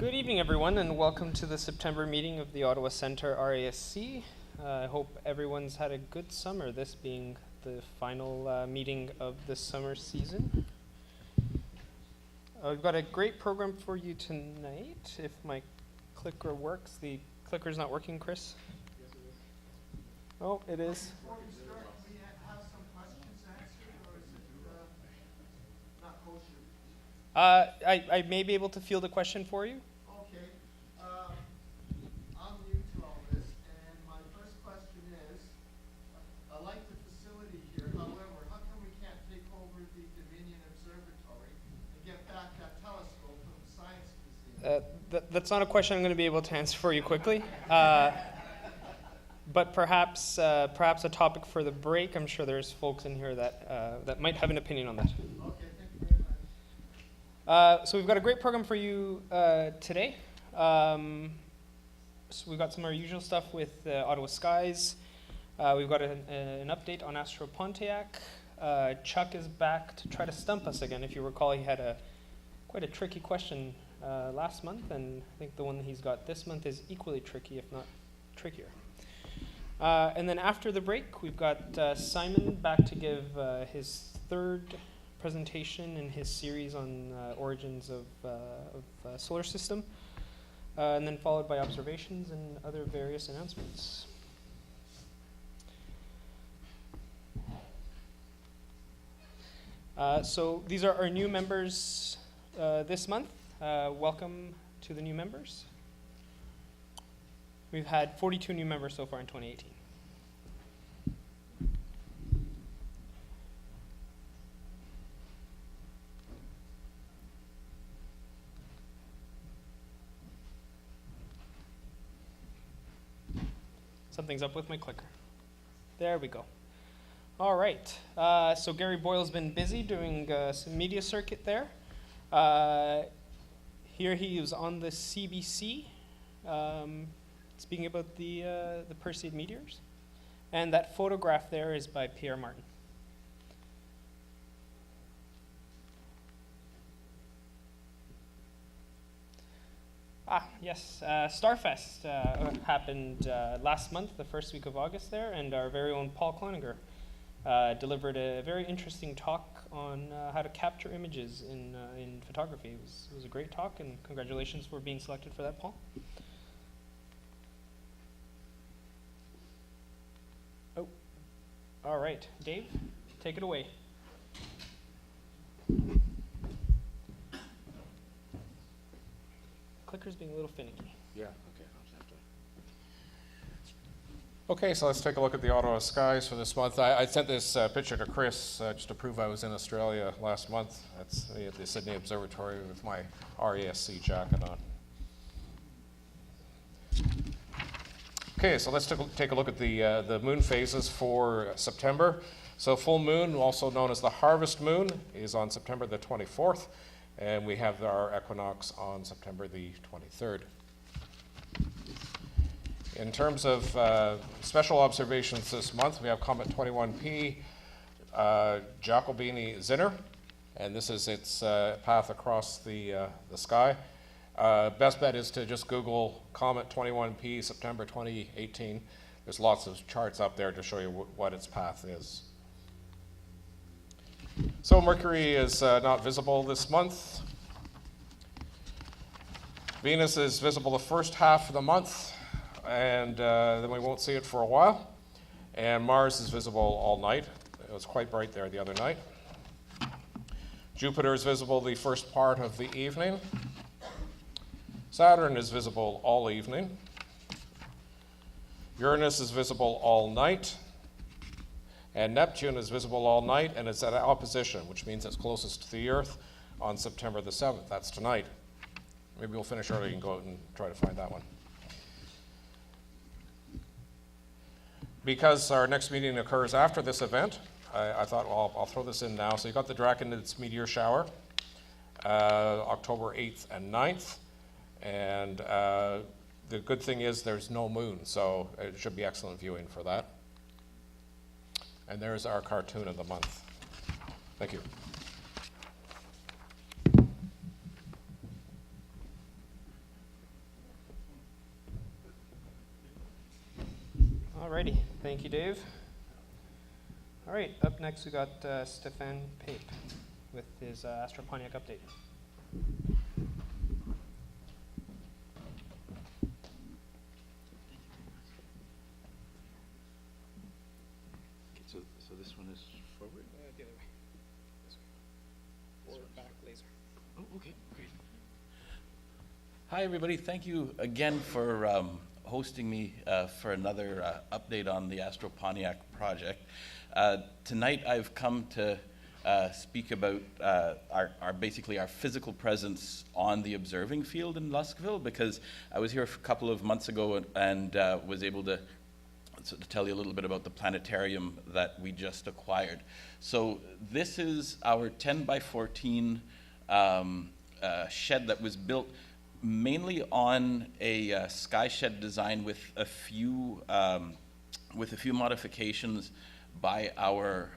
Good evening, everyone, and welcome to the September meeting of the Ottawa Centre RASC. I hope everyone's had a good summer, this being the final meeting of the summer season. We've got a great program for you tonight. If my clicker works. The clicker's not working, Chris? Yes, it is. Oh, it is. Before we start, we have some questions answered, or is it not kosher? I may be able to field a question for you. Okay. I'm new to all this, and my first question is, I like the facility here. However, how come we can't take over the Dominion Observatory and get back that telescope from the Science Museum? That's not a question I'm going to be able to answer for you quickly. But perhaps a topic for the break. I'm sure there's folks in here that might have an opinion on that. Okay, thank you very much. So we've got a great program for you today. So we've got some of our usual stuff with Ottawa Skies. We've got an update on Astro Pontiac. Chuck is back to try to stump us again. If you recall, he had quite a tricky question last month, and I think the one that he's got this month is equally tricky, if not trickier. And then after the break, we've got Simon back to give his third presentation in his series on origins of solar system, and then followed by observations and other various announcements. So these are our new members this month. Welcome to the new members. We've had 42 new members so far in 2018. Something's up with my clicker. There we go. All right. So Gary Boyle's been busy doing some media circuit there. Here he was on the CBC. Speaking about the Perseid meteors. And that photograph there is by Pierre Martin. Yes, Starfest happened last month, the first week of August there, and our very own Paul Cloninger delivered a very interesting talk on how to capture images in photography. It was a great talk, and congratulations for being selected for that, Paul. Oh, all right, Dave, take it away. Clicker's being a little finicky. Yeah, okay. Okay, so let's take a look at the Ottawa skies for this month. I sent this picture to Chris just to prove I was in Australia last month. That's me at the Sydney Observatory with my RASC jacket on. Okay, so let's take a look at the moon phases for September. So full moon, also known as the harvest moon, is on September the 24th. And we have our equinox on September the 23rd. In terms of special observations this month, we have Comet 21P, Giacobini-Zinner, and this is its path across the sky. Best bet is to just Google Comet 21P September 2018. There's lots of charts up there to show you what its path is. So Mercury is not visible this month. Venus is visible the first half of the month, and then we won't see it for a while. And Mars is visible all night. It was quite bright there the other night. Jupiter is visible the first part of the evening. Saturn is visible all evening. Uranus is visible all night. And Neptune is visible all night, and it's at opposition, which means it's closest to the Earth on September the 7th. That's tonight. Maybe we'll finish early and go out and try to find that one. Because our next meeting occurs after this event, I thought, well, I'll throw this in now. So you got the Draconids meteor shower, October 8th and 9th. And the good thing is there's no moon, so it should be excellent viewing for that. And there's our cartoon of the month. Thank you. Thank you, Dave. All right, up next we got Stefan Pape with his Astro Pontiac update. Okay, so this one is forward? The other way. This way. Forward, back, laser. Oh, okay, great. Hi, everybody. Thank you again for hosting me for another update on the Astro Pontiac project. Tonight I've come to speak about basically our physical presence on the observing field in Luscville, because I was here a couple of months ago and was able to tell you a little bit about the planetarium that we just acquired. So this is our 10 by 14 shed that was built mainly on a sky shed design with a few modifications by our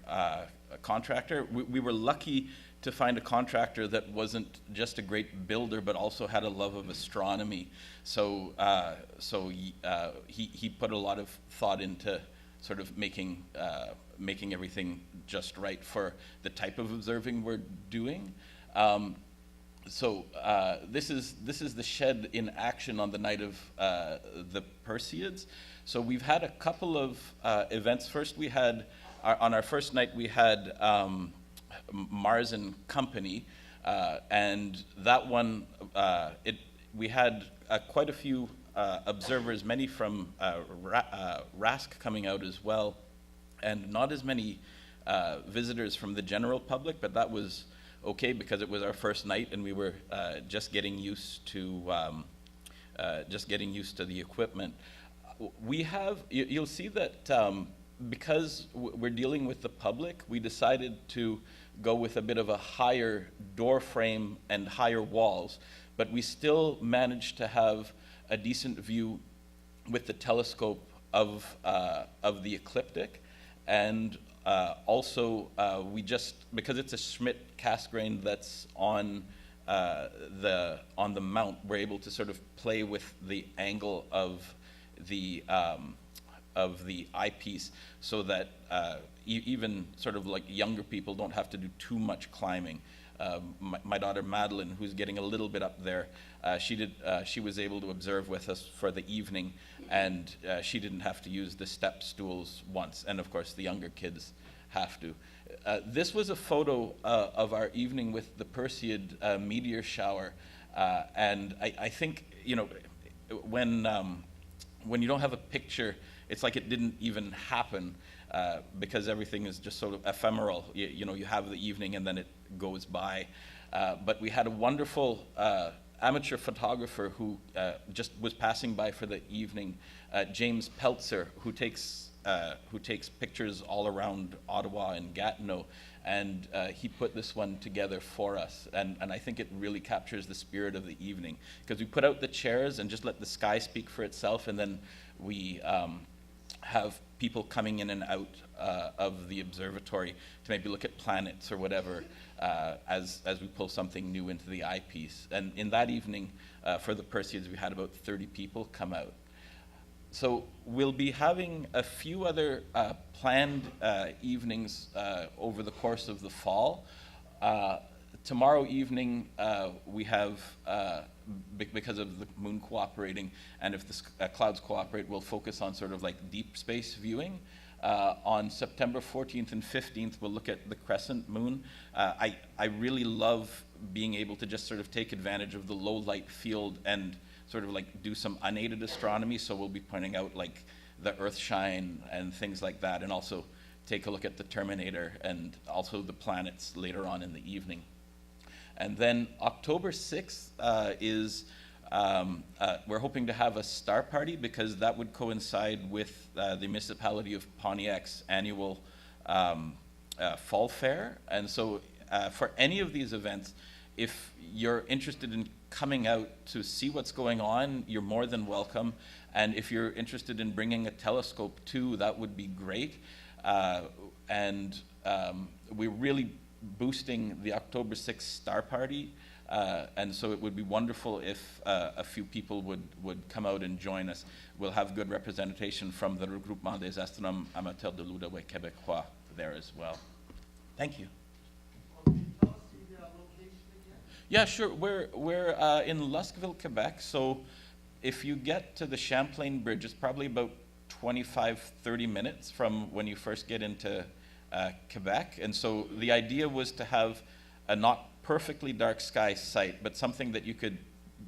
contractor. We were lucky to find a contractor that wasn't just a great builder, but also had a love of astronomy. So he put a lot of thought into sort of making everything just right for the type of observing we're doing. This is the shed in action on the night of the Perseids. So we've had a couple of events. First, we had on our first night we had Mars and Company, and that one we had quite a few observers, many from Rasc coming out as well, and not as many visitors from the general public, but that was okay because it was our first night and we were just getting used to the equipment. You'll see that because we're dealing with the public, we decided to go with a bit of a higher door frame and higher walls, but we still managed to have a decent view with the telescope of the ecliptic. And also, because it's a Schmidt Cassegrain that's on the mount, we're able to sort of play with the angle of the eyepiece, so that even sort of like younger people don't have to do too much climbing. My daughter Madeline, who's getting a little bit up there, she was able to observe with us for the evening, and she didn't have to use the step stools once, and of course the younger kids have to. This was a photo of our evening with the Perseid meteor shower, and I think, you know, when you don't have a picture, it's like it didn't even happen, because everything is just sort of ephemeral. You know, you have the evening and then it goes by. But we had a wonderful amateur photographer who just was passing by for the evening, James Peltzer, who takes pictures all around Ottawa and Gatineau, and he put this one together for us, and I think it really captures the spirit of the evening, because we put out the chairs and just let the sky speak for itself, and then we have people coming in and out of the observatory to maybe look at planets or whatever, as we pull something new into the eyepiece. And in that evening, for the Perseids, we had about 30 people come out. So we'll be having a few other planned evenings over the course of the fall. Tomorrow evening, we have, because of the moon cooperating, and if the clouds cooperate, we'll focus on sort of like deep space viewing. On September 14th and 15th, we'll look at the crescent moon. I really love being able to just sort of take advantage of the low light field and sort of like do some unaided astronomy. So we'll be pointing out like the Earthshine and things like that, and also take a look at the Terminator and also the planets later on in the evening. And then October 6th we're hoping to have a star party, because that would coincide with the municipality of Pontiac's annual fall fair. And so for any of these events, if you're interested in coming out to see what's going on, you're more than welcome. And if you're interested in bringing a telescope too, that would be great. We're really boosting the October 6th star party And so it would be wonderful if a few people would come out and join us. We'll have good representation from the Regroupement des Astronomes Amateurs de l'Outaouais Québécois there as well. Thank you. Can you tell us the location again? Yeah, sure. We're in Luskville, Quebec. So if you get to the Champlain Bridge, it's probably about 25, 30 minutes from when you first get into Quebec. And so the idea was to have a not perfectly dark sky site, but something that you could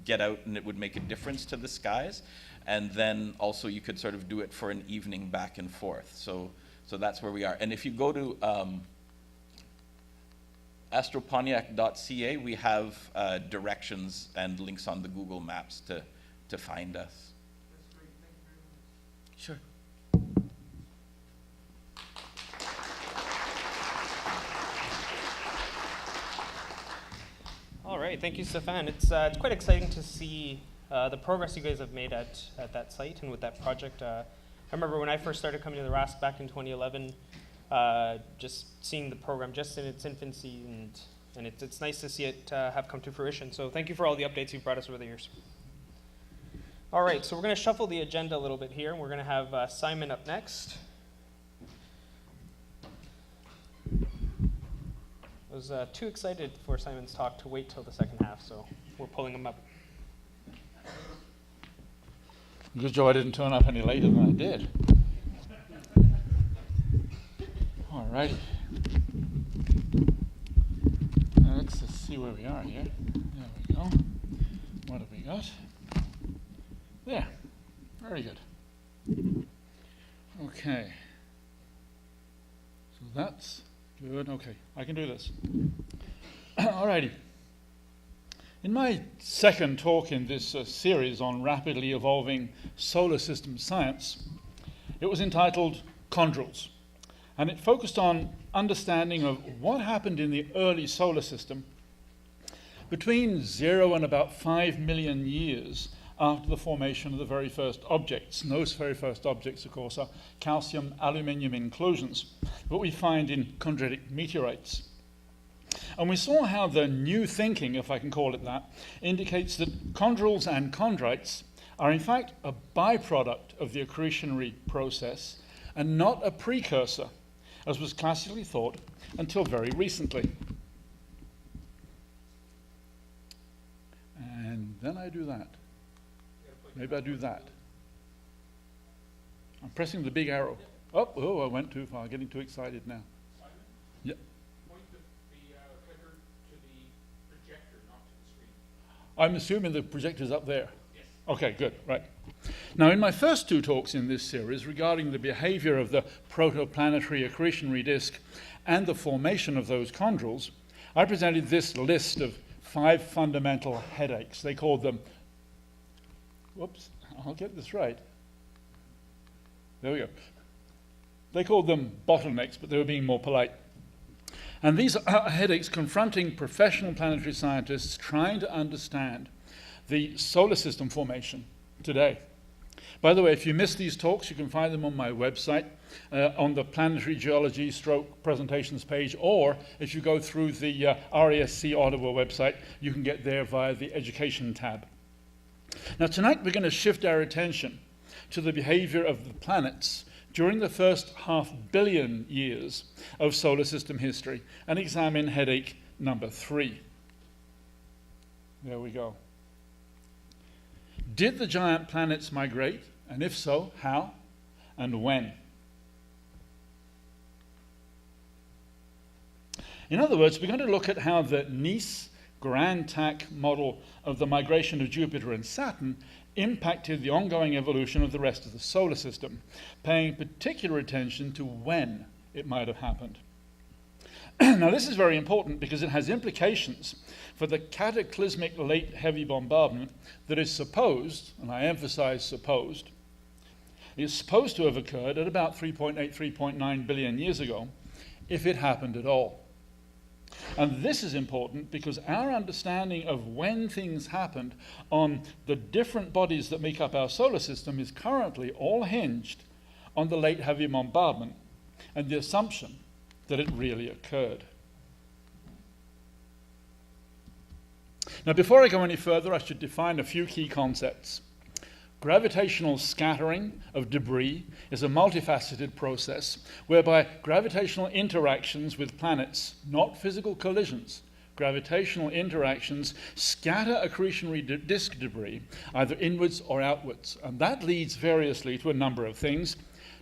get out and it would make a difference to the skies. And then also you could sort of do it for an evening back and forth. So that's where we are. And if you go to astropontiac.ca, we have directions and links on the Google Maps to find us. That's great. Thank you very much. Sure. All right, thank you, Stefan. It's quite exciting to see the progress you guys have made at that site and with that project. I remember when I first started coming to the Rasc back in 2011, just seeing the program just in its infancy, and it's nice to see it have come to fruition. So thank you for all the updates you've brought us over the years. All right, so we're going to shuffle the agenda a little bit here, and we're going to have Simon up next. I was too excited for Simon's talk to wait till the second half, so we're pulling him up. Good job I didn't turn up any later than I did. All righty. Let's just see where we are here. There we go. What have we got? There. Very good. Okay. So that's good. Okay, I can do this. All righty. In my second talk in this series on rapidly evolving solar system science, it was entitled Chondrules, and it focused on understanding of what happened in the early solar system between 0 and about 5 million years after the formation of the very first objects. And those very first objects, of course, are calcium aluminium inclusions, what we find in chondritic meteorites. And we saw how the new thinking, if I can call it that, indicates that chondrules and chondrites are in fact a byproduct of the accretionary process and not a precursor, as was classically thought until very recently. And then I do that. Maybe I do that. I'm pressing the big arrow. Oh, I went too far, getting too excited now. Simon, Yeah. point the clicker to the projector, not to the screen. I'm assuming the projector's up there. Yes. Okay, good, right. Now, in my first two talks in this series regarding the behavior of the protoplanetary accretionary disk and the formation of those chondrules, I presented this list of 5 fundamental headaches. They called them, whoops, I'll get this right. There we go. They called them bottlenecks, but they were being more polite. And these are headaches confronting professional planetary scientists trying to understand the solar system formation today. By the way, if you missed these talks, you can find them on my website, on the Planetary Geology / presentations page, or if you go through the RASC Ottawa website, you can get there via the Education tab. Now tonight we're going to shift our attention to the behavior of the planets during the first 500 million years of solar system history and examine headache number 3. There we go. Did the giant planets migrate? And if so, how and when? In other words, we're going to look at how the Nice Grand TAC model of the migration of Jupiter and Saturn impacted the ongoing evolution of the rest of the solar system, paying particular attention to when it might have happened. Now, this is very important because it has implications for the cataclysmic late heavy bombardment that is supposed, and I emphasize supposed, is supposed to have occurred at about 3.8, 3.9 billion years ago, if it happened at all. And this is important because our understanding of when things happened on the different bodies that make up our solar system is currently all hinged on the late heavy bombardment and the assumption that it really occurred. Now, before I go any further, I should define a few key concepts. Gravitational scattering of debris is a multifaceted process whereby gravitational interactions with planets, not physical collisions, gravitational interactions scatter accretionary disk debris either inwards or outwards. And that leads variously to a number of things: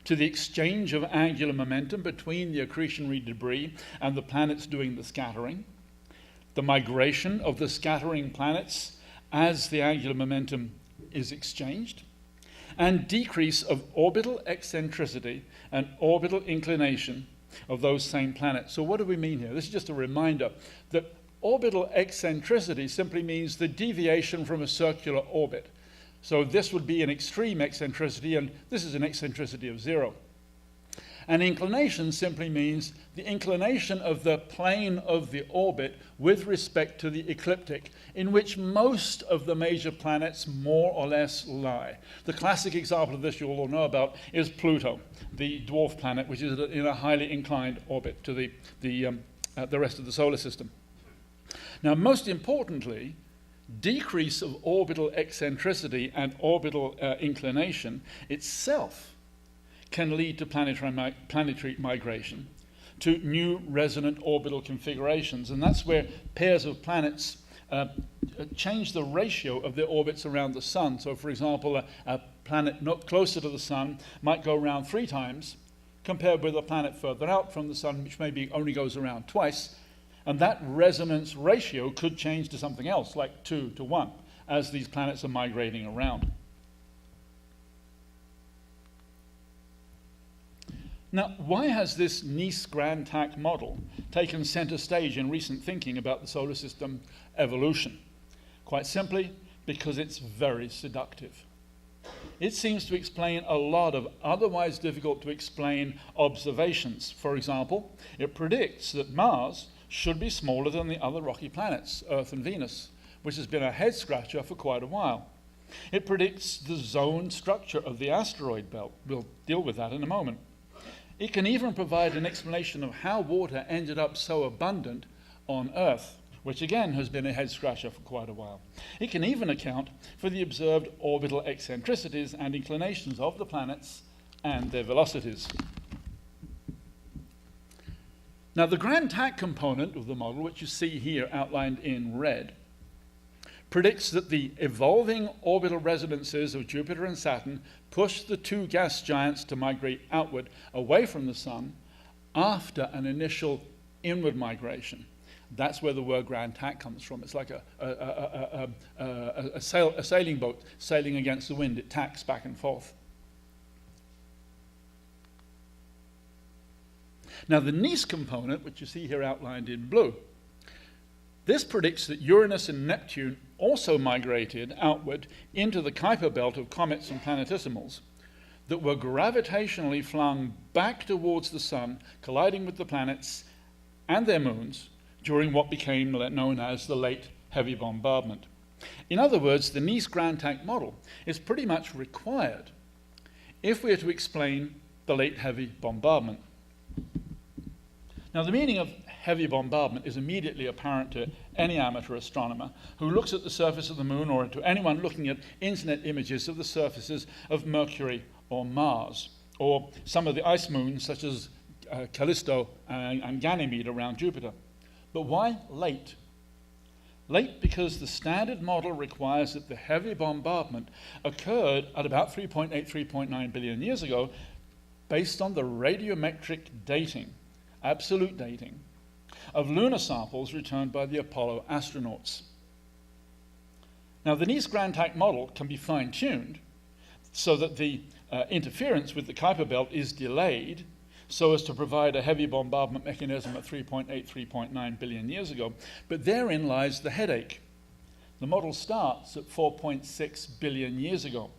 to the exchange of angular momentum between the accretionary debris and the planets doing the scattering, the migration of the scattering planets as the angular momentum is exchanged, and decrease of orbital eccentricity and orbital inclination of those same planets. So what do we mean here? This is just a reminder that orbital eccentricity simply means the deviation from a circular orbit. So this would be an extreme eccentricity, and this is an eccentricity of 0. And inclination simply means the inclination of the plane of the orbit with respect to the ecliptic, in which most of the major planets more or less lie. The classic example of this you all know about is Pluto, the dwarf planet, which is in a highly inclined orbit to the rest of the solar system. Now, most importantly, decrease of orbital eccentricity and orbital inclination itself can lead to planetary migration, to new resonant orbital configurations. And that's where pairs of planets change the ratio of their orbits around the sun. So, for example, a planet not closer to the sun might go around 3 times, compared with a planet further out from the sun, which maybe only goes around twice. And that resonance ratio could change to something else, like 2 to 1, as these planets are migrating around. Now, why has this Nice-Grand-Tack model taken center stage in recent thinking about the solar system evolution? Quite simply, because it's very seductive. It seems to explain a lot of otherwise difficult to explain observations. For example, it predicts that Mars should be smaller than the other rocky planets, Earth and Venus, which has been a head-scratcher for quite a while. It predicts the zone structure of the asteroid belt. We'll deal with that in a moment. It can even provide an explanation of how water ended up so abundant on Earth, which again has been a head-scratcher for quite a while. It can even account for the observed orbital eccentricities and inclinations of the planets and their velocities. Now, the grand tack component of the model, which you see here outlined in red, predicts that the evolving orbital resonances of Jupiter and Saturn push the 2 gas giants to migrate outward away from the sun after an initial inward migration. That's where the word grand tack comes from. It's like a sailing boat sailing against the wind. It tacks back and forth. Now, the Nice component, which you see here outlined in blue, this predicts that Uranus and Neptune also migrated outward into the Kuiper belt of comets and planetesimals that were gravitationally flung back towards the sun, colliding with the planets and their moons during what became known as the late heavy bombardment. In other words, the Nice-Grand-Tack model is pretty much required if we are to explain the late heavy bombardment. Now, the meaning of heavy bombardment is immediately apparent to any amateur astronomer who looks at the surface of the moon, or to anyone looking at internet images of the surfaces of Mercury or Mars, or some of the ice moons such as Callisto and Ganymede around Jupiter. But why late? Late because the standard model requires that the heavy bombardment occurred at about 3.8, 3.9 billion years ago, based on the radiometric dating, absolute dating, of lunar samples returned by the Apollo astronauts. Now, the Nice-Grand-Tack model can be fine-tuned so that the interference with the Kuiper belt is delayed so as to provide a heavy bombardment mechanism at 3.8, 3.9 billion years ago. But therein lies the headache. The model starts at 4.6 billion years ago.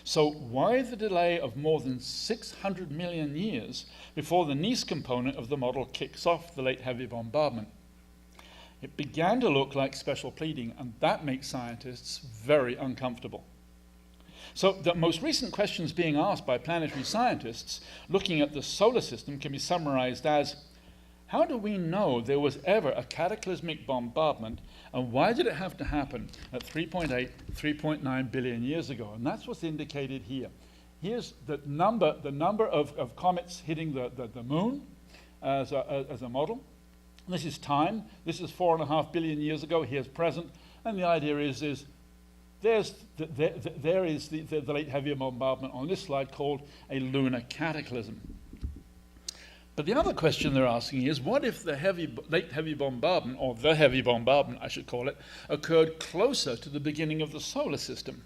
So why the delay of more than 600 million years before the Nice component of the model kicks off the late heavy bombardment? It began to look like special pleading, and that makes scientists very uncomfortable. So the most recent questions being asked by planetary scientists looking at the solar system can be summarized as: how do we know there was ever a cataclysmic bombardment, and why did it have to happen at 3.8, 3.9 billion years ago? And that's what's indicated here. Here's the number of comets hitting the moon as a model. This is time. This is 4.5 billion years ago. Here's present. And the idea is there is the late heavy bombardment on this slide called a lunar cataclysm. But the other question they're asking is, what if the late heavy bombardment, or the heavy bombardment I should call it, occurred closer to the beginning of the solar system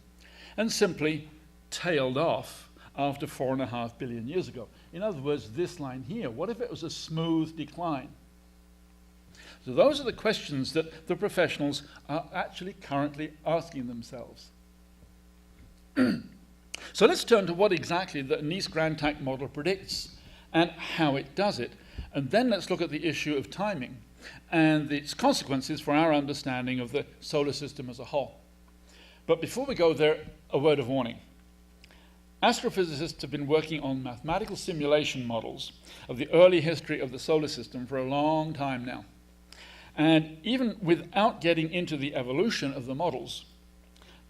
and simply tailed off after 4.5 billion years ago? In other words, this line here, what if it was a smooth decline? So those are the questions that the professionals are actually currently asking themselves. So let's turn to what exactly the Nice-Grantac model predicts and how it does it. And then let's look at the issue of timing and its consequences for our understanding of the solar system as a whole. But before we go there, a word of warning. Astrophysicists have been working on mathematical simulation models of the early history of the solar system for a long time now. And even without getting into the evolution of the models,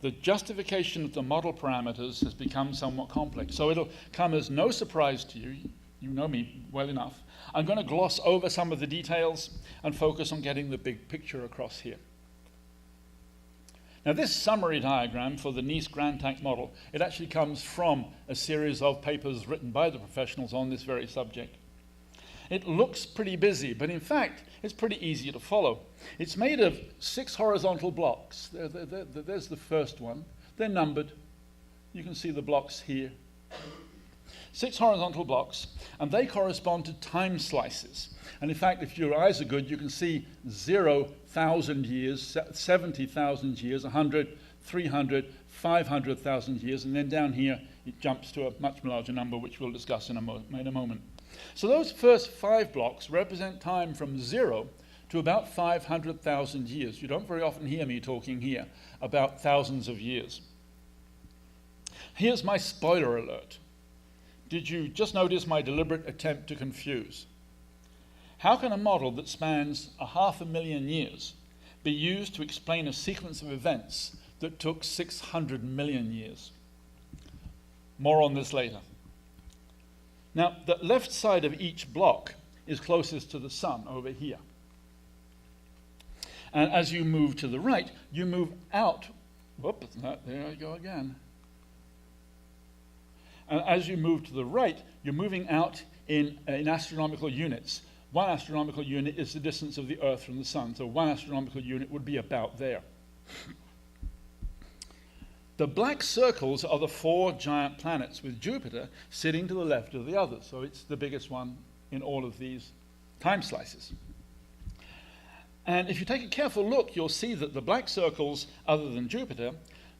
the justification of the model parameters has become somewhat complex. So it'll come as no surprise to you. You know me well enough. I'm going to gloss over some of the details and focus on getting the big picture across here. Now, this summary diagram for the Nice-Grantac model, it actually comes from a series of papers written by the professionals on this very subject. It looks pretty busy, but in fact, it's pretty easy to follow. It's made of 6 horizontal blocks. There's the first one. They're numbered. You can see the blocks here. 6 horizontal blocks, and they correspond to time slices. And in fact, if your eyes are good, you can see 0,000 years, 70,000 years, 100, 300, 500,000 years, and then down here it jumps to a much larger number, which we'll discuss in a moment. So those first 5 blocks represent time from 0 to about 500,000 years. You don't very often hear me talking here about thousands of years. Here's my spoiler alert. Did you just notice my deliberate attempt to confuse? How can a model that spans 500,000 years be used to explain a sequence of events that took 600 million years? More on this later. Now, the left side of each block is closest to the sun over here. And as you move to the right, you move out. Whoop, there I go again. And as you move to the right, you're moving out in astronomical units. 1 astronomical unit is the distance of the Earth from the sun, so 1 astronomical unit would be about there. The black circles are the 4 giant planets, with Jupiter sitting to the left of the others, so it's the biggest one in all of these time slices. And if you take a careful look, you'll see that the black circles, other than Jupiter,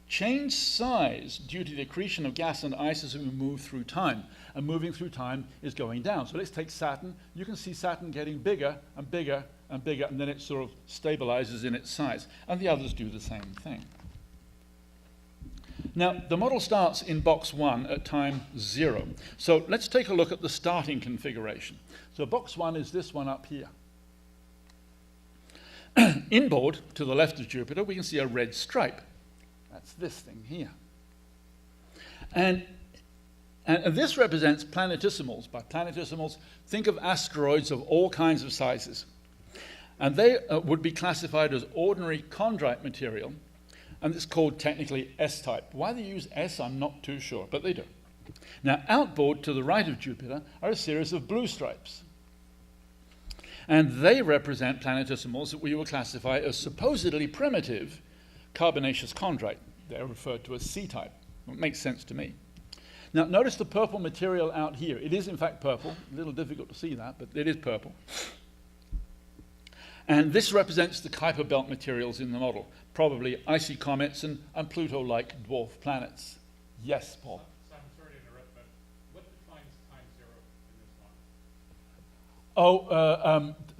change size due to the accretion of gas and ice as we move through time. And moving through time is going down. So let's take Saturn. You can see Saturn getting bigger and bigger and bigger, and then it sort of stabilizes in its size. And the others do the same thing. Now, the model starts in box 1 at time 0. So let's take a look at the starting configuration. So box 1 is this one up here. Inboard, to the left of Jupiter, we can see a red stripe. That's this thing here. And this represents planetesimals. By planetesimals, think of asteroids of all kinds of sizes. And they would be classified as ordinary chondrite material, and it's called technically S-type. Why they use S, I'm not too sure, but they do. Now, outboard to the right of Jupiter are a series of blue stripes. And they represent planetesimals that we will classify as supposedly primitive carbonaceous chondrite. They're referred to as C-type. It makes sense to me. Now, notice the purple material out here. It is, in fact, purple. A little difficult to see that, but it is purple. And this represents the Kuiper belt materials in the model, probably icy comets and Pluto-like dwarf planets. Yes, Paul? So I'm sorry to interrupt, but what defines time 0 in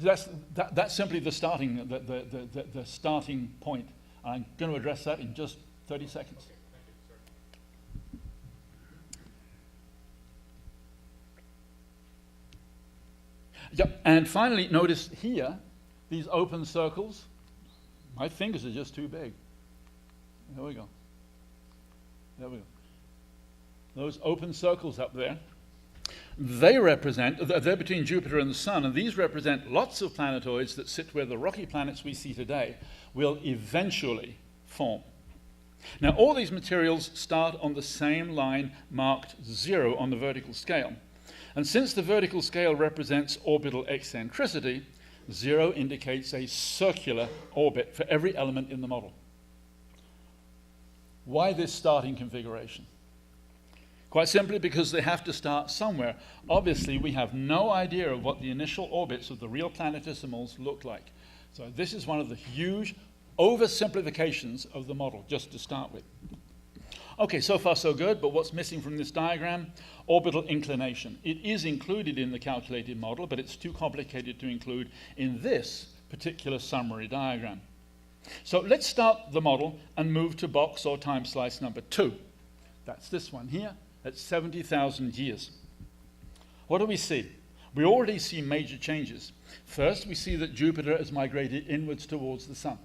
this model? That's simply the starting, the starting point. I'm going to address that in just 30 seconds. Okay, thank you, sir. Yep. And finally, notice here, these open circles. My fingers are just too big. There we go. There we go. Those open circles up there, they represent, they're between Jupiter and the Sun, and these represent lots of planetoids that sit where the rocky planets we see today will eventually form. Now, all these materials start on the same line marked 0 on the vertical scale. And since the vertical scale represents orbital eccentricity, 0 indicates a circular orbit for every element in the model. Why this starting configuration? Quite simply because they have to start somewhere. Obviously, we have no idea of what the initial orbits of the real planetesimals look like. So this is one of the huge oversimplifications of the model, just to start with. Okay, so far so good, but what's missing from this diagram? Orbital inclination. It is included in the calculated model, but it's too complicated to include in this particular summary diagram. So let's start the model and move to box or time slice number 2. That's this one here. At 70,000 years. What do we see? We already see major changes. First, we see that Jupiter has migrated inwards towards the Sun.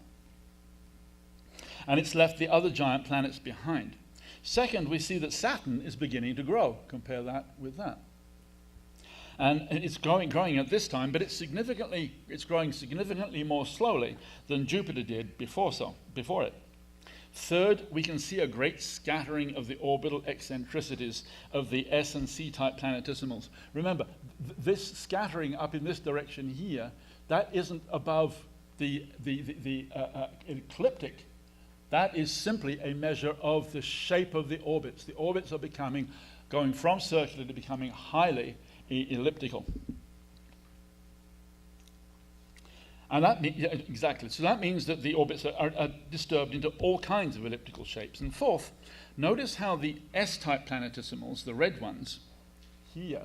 And it's left the other giant planets behind. Second, we see that Saturn is beginning to grow. Compare that with that. And it's growing at this time, but it's growing significantly more slowly than Jupiter did before it. Third, we can see a great scattering of the orbital eccentricities of the S and C type planetesimals. Remember, this scattering up in this direction here, that isn't above the ecliptic. That is simply a measure of the shape of the orbits. The orbits are going from circular to becoming highly elliptical. And that exactly. So that means that the orbits are disturbed into all kinds of elliptical shapes. And fourth, notice how the S-type planetesimals, the red ones here,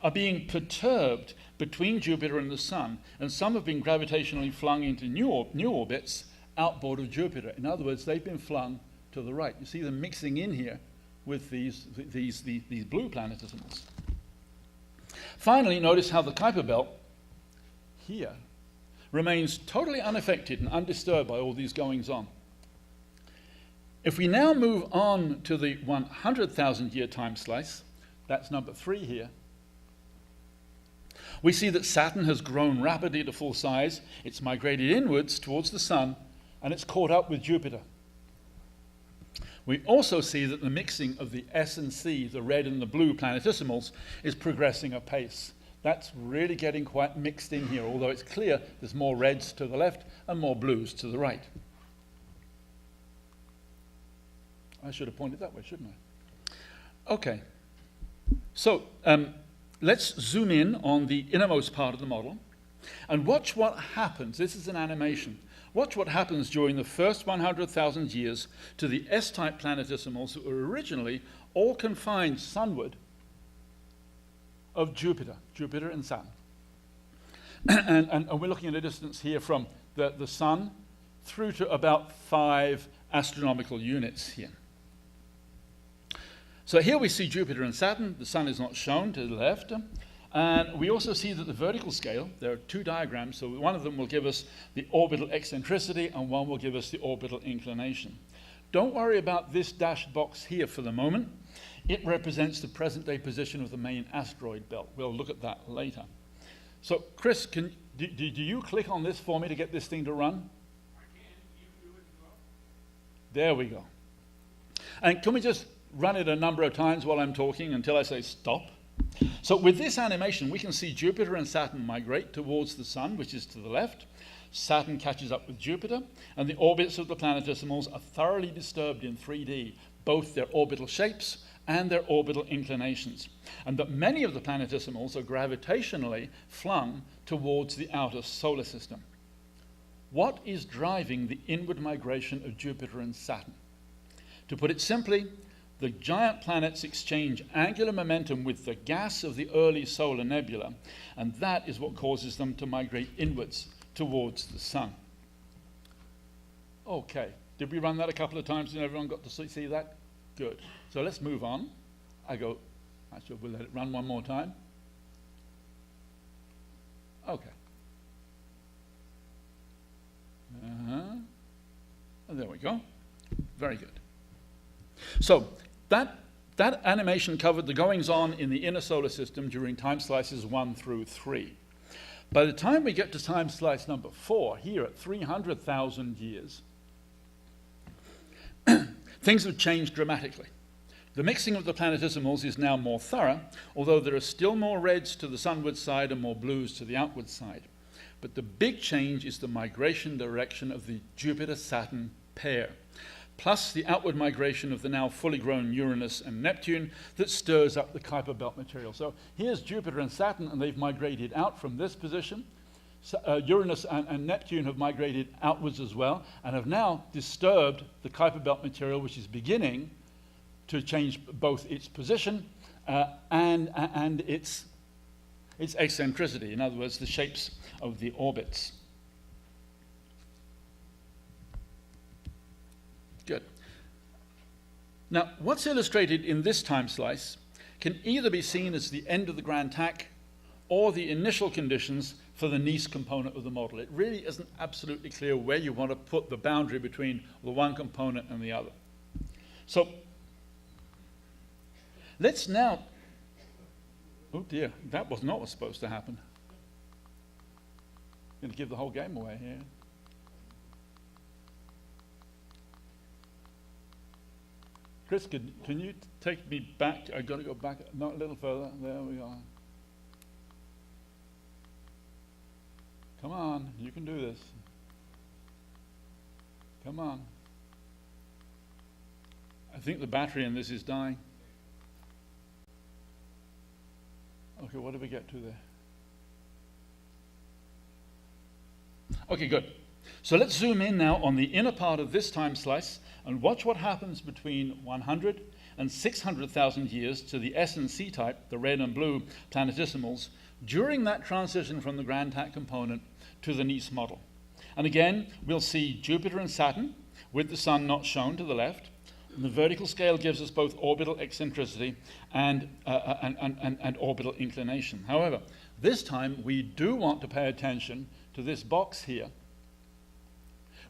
are being perturbed between Jupiter and the Sun, and some have been gravitationally flung into new orbits outboard of Jupiter. In other words, they've been flung to the right. You see them mixing in here with these blue planetesimals. Finally, notice how the Kuiper belt here remains totally unaffected and undisturbed by all these goings-on. If we now move on to the 100,000 year time slice, that's number 3 here, we see that Saturn has grown rapidly to full size, it's migrated inwards towards the Sun, and it's caught up with Jupiter. We also see that the mixing of the S and C, the red and the blue planetesimals, is progressing apace. That's really getting quite mixed in here, although it's clear there's more reds to the left and more blues to the right. I should have pointed that way, shouldn't I? Okay. So let's zoom in on the innermost part of the model and watch what happens. This is an animation. Watch what happens during the first 100,000 years to the S-type planetesimals that were originally all confined sunward of Jupiter and Saturn. and we're looking at a distance here from the Sun through to about 5 astronomical units here. So here we see Jupiter and Saturn. The Sun is not shown to the left. And we also see that the vertical scale, there are 2 diagrams, so one of them will give us the orbital eccentricity and one will give us the orbital inclination. Don't worry about this dashed box here for the moment. It represents the present-day position of the main asteroid belt. We'll look at that later. So, Chris, do you click on this for me to get this thing to run? I can. You do it as well. There we go. And can we just run it a number of times while I'm talking until I say stop? So with this animation, we can see Jupiter and Saturn migrate towards the Sun, which is to the left. Saturn catches up with Jupiter, and the orbits of the planetesimals are thoroughly disturbed in 3D, both their orbital shapes and their orbital inclinations, and that many of the planetesimals are gravitationally flung towards the outer solar system. What is driving the inward migration of Jupiter and Saturn? To put it simply, the giant planets exchange angular momentum with the gas of the early solar nebula, and that is what causes them to migrate inwards towards the Sun. Okay, did we run that a couple of times and everyone got to see that? Good. So let's move on. We'll let it run one more time. Okay. And there we go. Very good. So that animation covered the goings-on in the inner solar system during time slices 1 through 3. By the time we get to time slice number 4, here at 300,000 years, things have changed dramatically. The mixing of the planetesimals is now more thorough, although there are still more reds to the sunward side and more blues to the outward side. But the big change is the migration direction of the Jupiter-Saturn pair, plus the outward migration of the now fully grown Uranus and Neptune that stirs up the Kuiper belt material. So here's Jupiter and Saturn, and they've migrated out from this position. So, Uranus and Neptune have migrated outwards as well, and have now disturbed the Kuiper belt material, which is beginning to change both its position and its eccentricity, in other words, the shapes of the orbits. Good. Now, what's illustrated in this time slice can either be seen as the end of the grand tack or the initial conditions for the Nice component of the model. It really isn't absolutely clear where you want to put the boundary between the one component and the other. So let's now, oh dear, that was not what's supposed to happen. I'm going to give the whole game away here. Chris, can you take me back? I've got to go back a little further. There we are. Come on, you can do this. Come on. I think the battery in this is dying. Okay, what did we get to there? Okay, good. So let's zoom in now on the inner part of this time slice and watch what happens between 100 and 600,000 years to the S and C type, the red and blue planetesimals, during that transition from the grand tack component to the Nice model. And again, we'll see Jupiter and Saturn with the sun not shown to the left. And the vertical scale gives us both orbital eccentricity and orbital inclination. However, this time we do want to pay attention to this box here,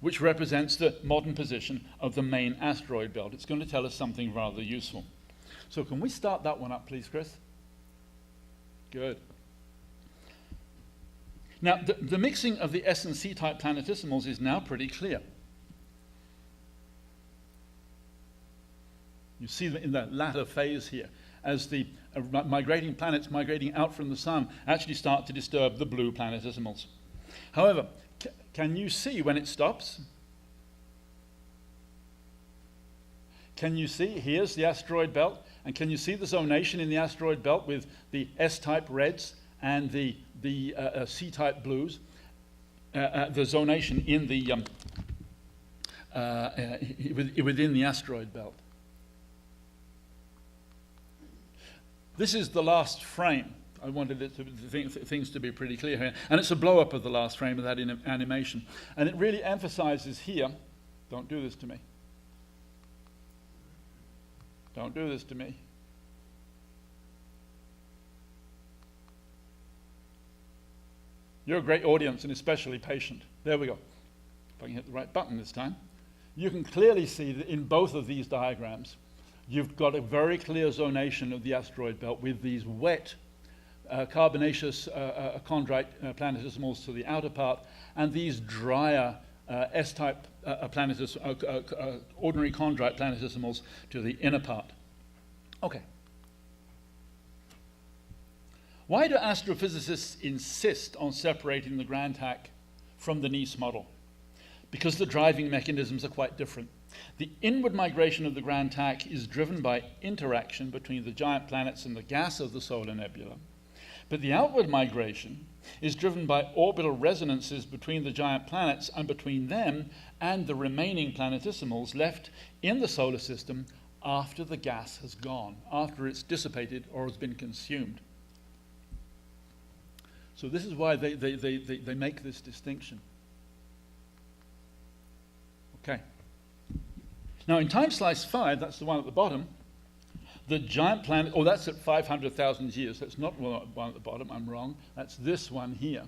which represents the modern position of the main asteroid belt. It's going to tell us something rather useful. So can we start that one up, please, Chris? Good. Now, the mixing of the S and C type planetesimals is now pretty clear. You see that in the latter phase here, as the migrating planets migrating out from the sun actually start to disturb the blue planetesimals. However, can you see when it stops? Can you see? Here's the asteroid belt, and can you see the zonation in the asteroid belt with the S-type reds and the C-type blues? The zonation in the within the asteroid belt. This is the last frame. I wanted it to things to be pretty clear here. And it's a blow-up of the last frame of that animation. And it really emphasizes here, don't do this to me. Don't do this to me. You're a great audience and especially patient. There we go. If I can hit the right button this time. You can clearly see that in both of these diagrams, you've got a very clear zonation of the asteroid belt with these wet carbonaceous chondrite planetesimals to the outer part, and these drier S-type ordinary chondrite planetesimals to the inner part. Okay. Why do astrophysicists insist on separating the grand tack from the Nice model? Because the driving mechanisms are quite different. The inward migration of the grand tack is driven by interaction between the giant planets and the gas of the solar nebula. But the outward migration is driven by orbital resonances between the giant planets and between them and the remaining planetesimals left in the solar system after the gas has gone, after it's dissipated or has been consumed. So this is why they make this distinction. Okay. Now in time slice 5, that's the one at the bottom, the giant planet, oh, that's at 500,000 years. That's not the one at the bottom, I'm wrong. That's this one here.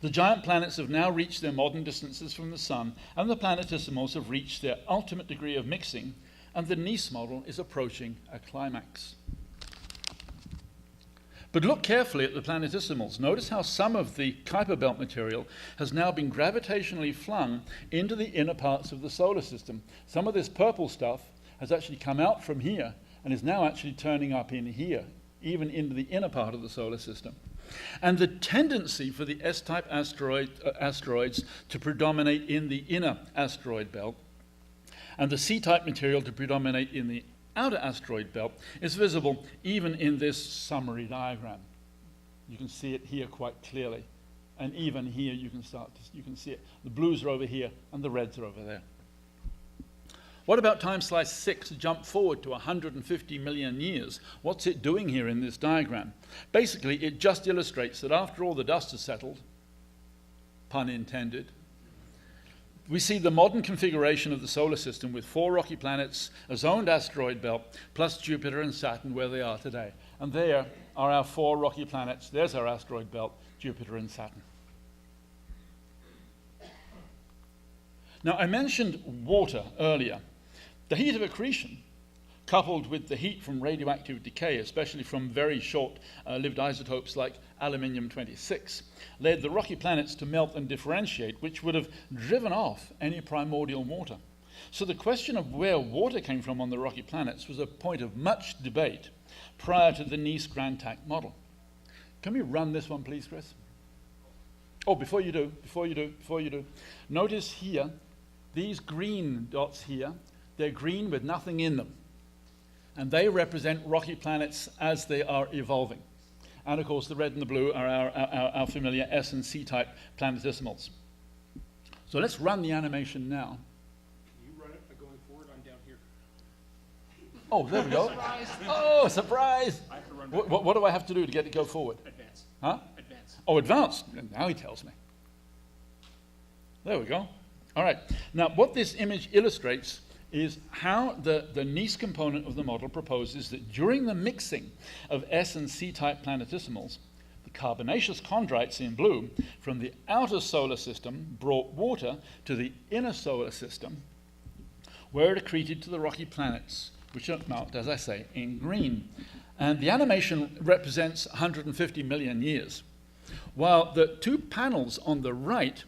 The giant planets have now reached their modern distances from the Sun, and the planetesimals have reached their ultimate degree of mixing, and the Nice model is approaching a climax. But look carefully at the planetesimals. Notice how some of the Kuiper belt material has now been gravitationally flung into the inner parts of the solar system. Some of this purple stuff has actually come out from here and is now actually turning up in here, even into the inner part of the solar system. And the tendency for the S-type asteroids to predominate in the inner asteroid belt and the C-type material to predominate in the outer asteroid belt is visible even in this summary diagram. You can see it here quite clearly, and even here you can see it. The blues are over here and the reds are over there. What about time slice 6, jump forward to 150 million years? What's it doing here in this diagram? Basically, it just illustrates that after all the dust has settled, pun intended, we see the modern configuration of the solar system with 4 rocky planets, a zoned asteroid belt, plus Jupiter and Saturn where they are today. And there are our 4 rocky planets. There's our asteroid belt, Jupiter and Saturn. Now, I mentioned water earlier. The heat of accretion, coupled with the heat from radioactive decay, especially from very short-lived isotopes like aluminium-26, led the rocky planets to melt and differentiate, which would have driven off any primordial water. So the question of where water came from on the rocky planets was a point of much debate prior to the Nice-Grand-Tack model. Can we run this one, please, Chris? Oh, before you do, notice here, these green dots here, they're green with nothing in them. And they represent rocky planets as they are evolving. And of course, the red and the blue are our familiar S and C-type planetesimals. So let's run the animation now. You run it by going forward, I'm down here. Oh, there we go. Surprise! Oh, surprise! I have to run What, what do I have to do to get it to go forward? Advance. Huh? Advance. Oh, advanced. Now he tells me. There we go. All right. Now, what this image illustrates is how the Nice component of the model proposes that during the mixing of S and C-type planetesimals, the carbonaceous chondrites in blue from the outer solar system brought water to the inner solar system, where it accreted to the rocky planets, which are marked, as I say, in green. And the animation represents 150 million years, while the 2 panels on the right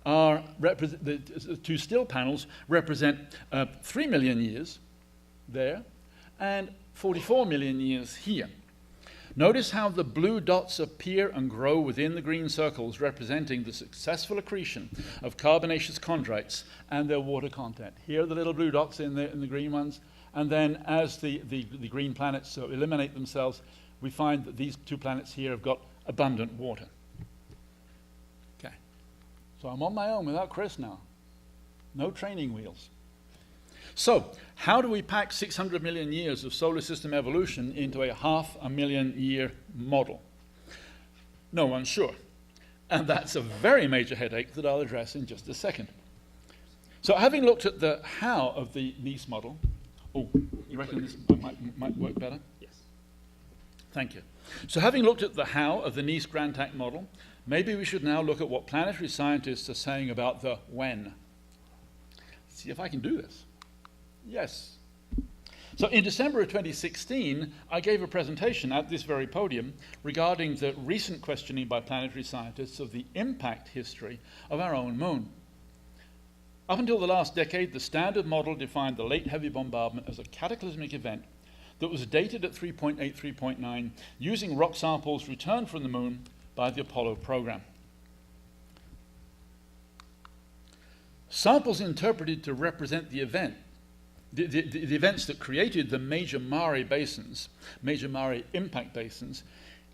the 2 still panels represent 3 million years there and 44 million years here. Notice how the blue dots appear and grow within the green circles, representing the successful accretion of carbonaceous chondrites and their water content. Here are the little blue dots in the green ones, and then as the green planets eliminate themselves, we find that these 2 planets here have got abundant water. So I'm on my own without Chris now. No training wheels. So how do we pack 600 million years of solar system evolution into a 500,000 year model? No one's sure. And that's a very major headache that I'll address in just a second. So having looked at the how of the Nice model, oh, you reckon this might work better? Yes. Thank you. So having looked at the how of the Nice-Grand-Tack model, maybe we should now look at what planetary scientists are saying about the when. Let's see if I can do this. Yes. So in December of 2016, I gave a presentation at this very podium regarding the recent questioning by planetary scientists of the impact history of our own moon. Up until the last decade, the standard model defined the late heavy bombardment as a cataclysmic event that was dated at 3.8, 3.9, using rock samples returned from the moon by the Apollo program. Samples interpreted to represent the event, the events that created the major Mare basins, major Mare impact basins,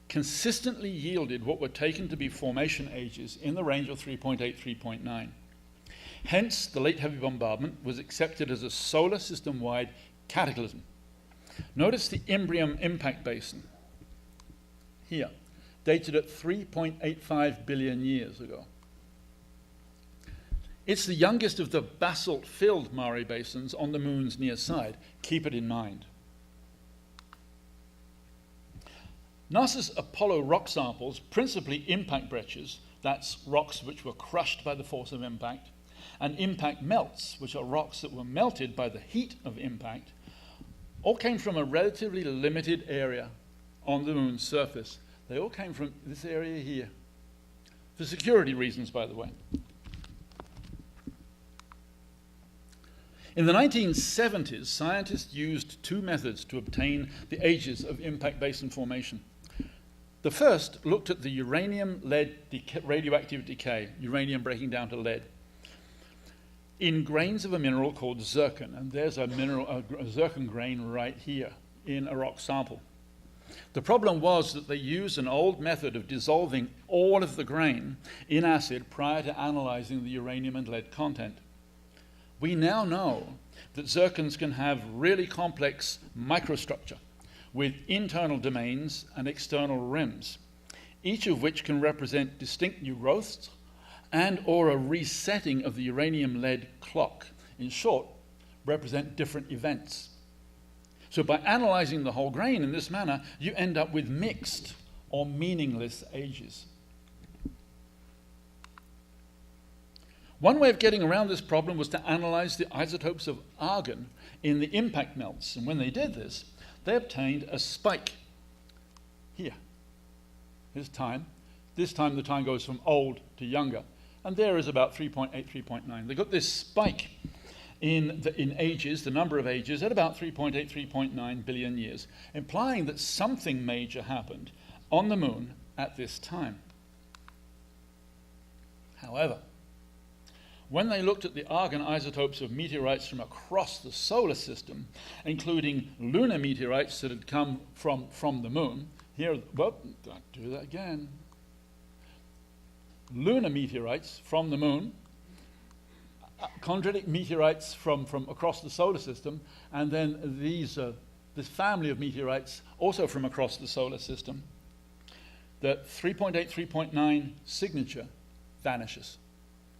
consistently yielded what were taken to be formation ages in the range of 3.8, 3.9. Hence, the late heavy bombardment was accepted as a solar system-wide cataclysm. Notice the Imbrium impact basin here, dated at 3.85 billion years ago. It's the youngest of the basalt-filled Mare basins on the moon's near side. Keep it in mind. NASA's Apollo rock samples, principally impact breccias, that's rocks which were crushed by the force of impact, and impact melts, which are rocks that were melted by the heat of impact, all came from a relatively limited area on the moon's surface. They all came from this area here, for security reasons, by the way. In the 1970s, scientists used two methods to obtain the ages of impact basin formation. The first looked at the uranium-lead radioactive decay, uranium breaking down to lead, in grains of a mineral called zircon, and there's a zircon grain right here in a rock sample. The problem was that they used an old method of dissolving all of the grain in acid prior to analyzing the uranium and lead content. We now know that zircons can have really complex microstructure with internal domains and external rims, each of which can represent distinct new growths and or a resetting of the uranium-lead clock. In short, represent different events. So by analyzing the whole grain in this manner, you end up with mixed or meaningless ages. One way of getting around this problem was to analyze the isotopes of argon in the impact melts. And when they did this, they obtained a spike here. Here's time. This time the time goes from old to younger. And there is about 3.8, 3.9. They got this spike in ages, the number of ages, at about 3.8, 3.9 billion years, implying that something major happened on the moon at this time. However, when they looked at the argon isotopes of meteorites from across the solar system, including lunar meteorites that had come from the moon, here, well, don't do that again. Lunar meteorites from the moon, chondritic meteorites from across the solar system, and then this family of meteorites also from across the solar system, the 3.8, 3.9 signature vanishes.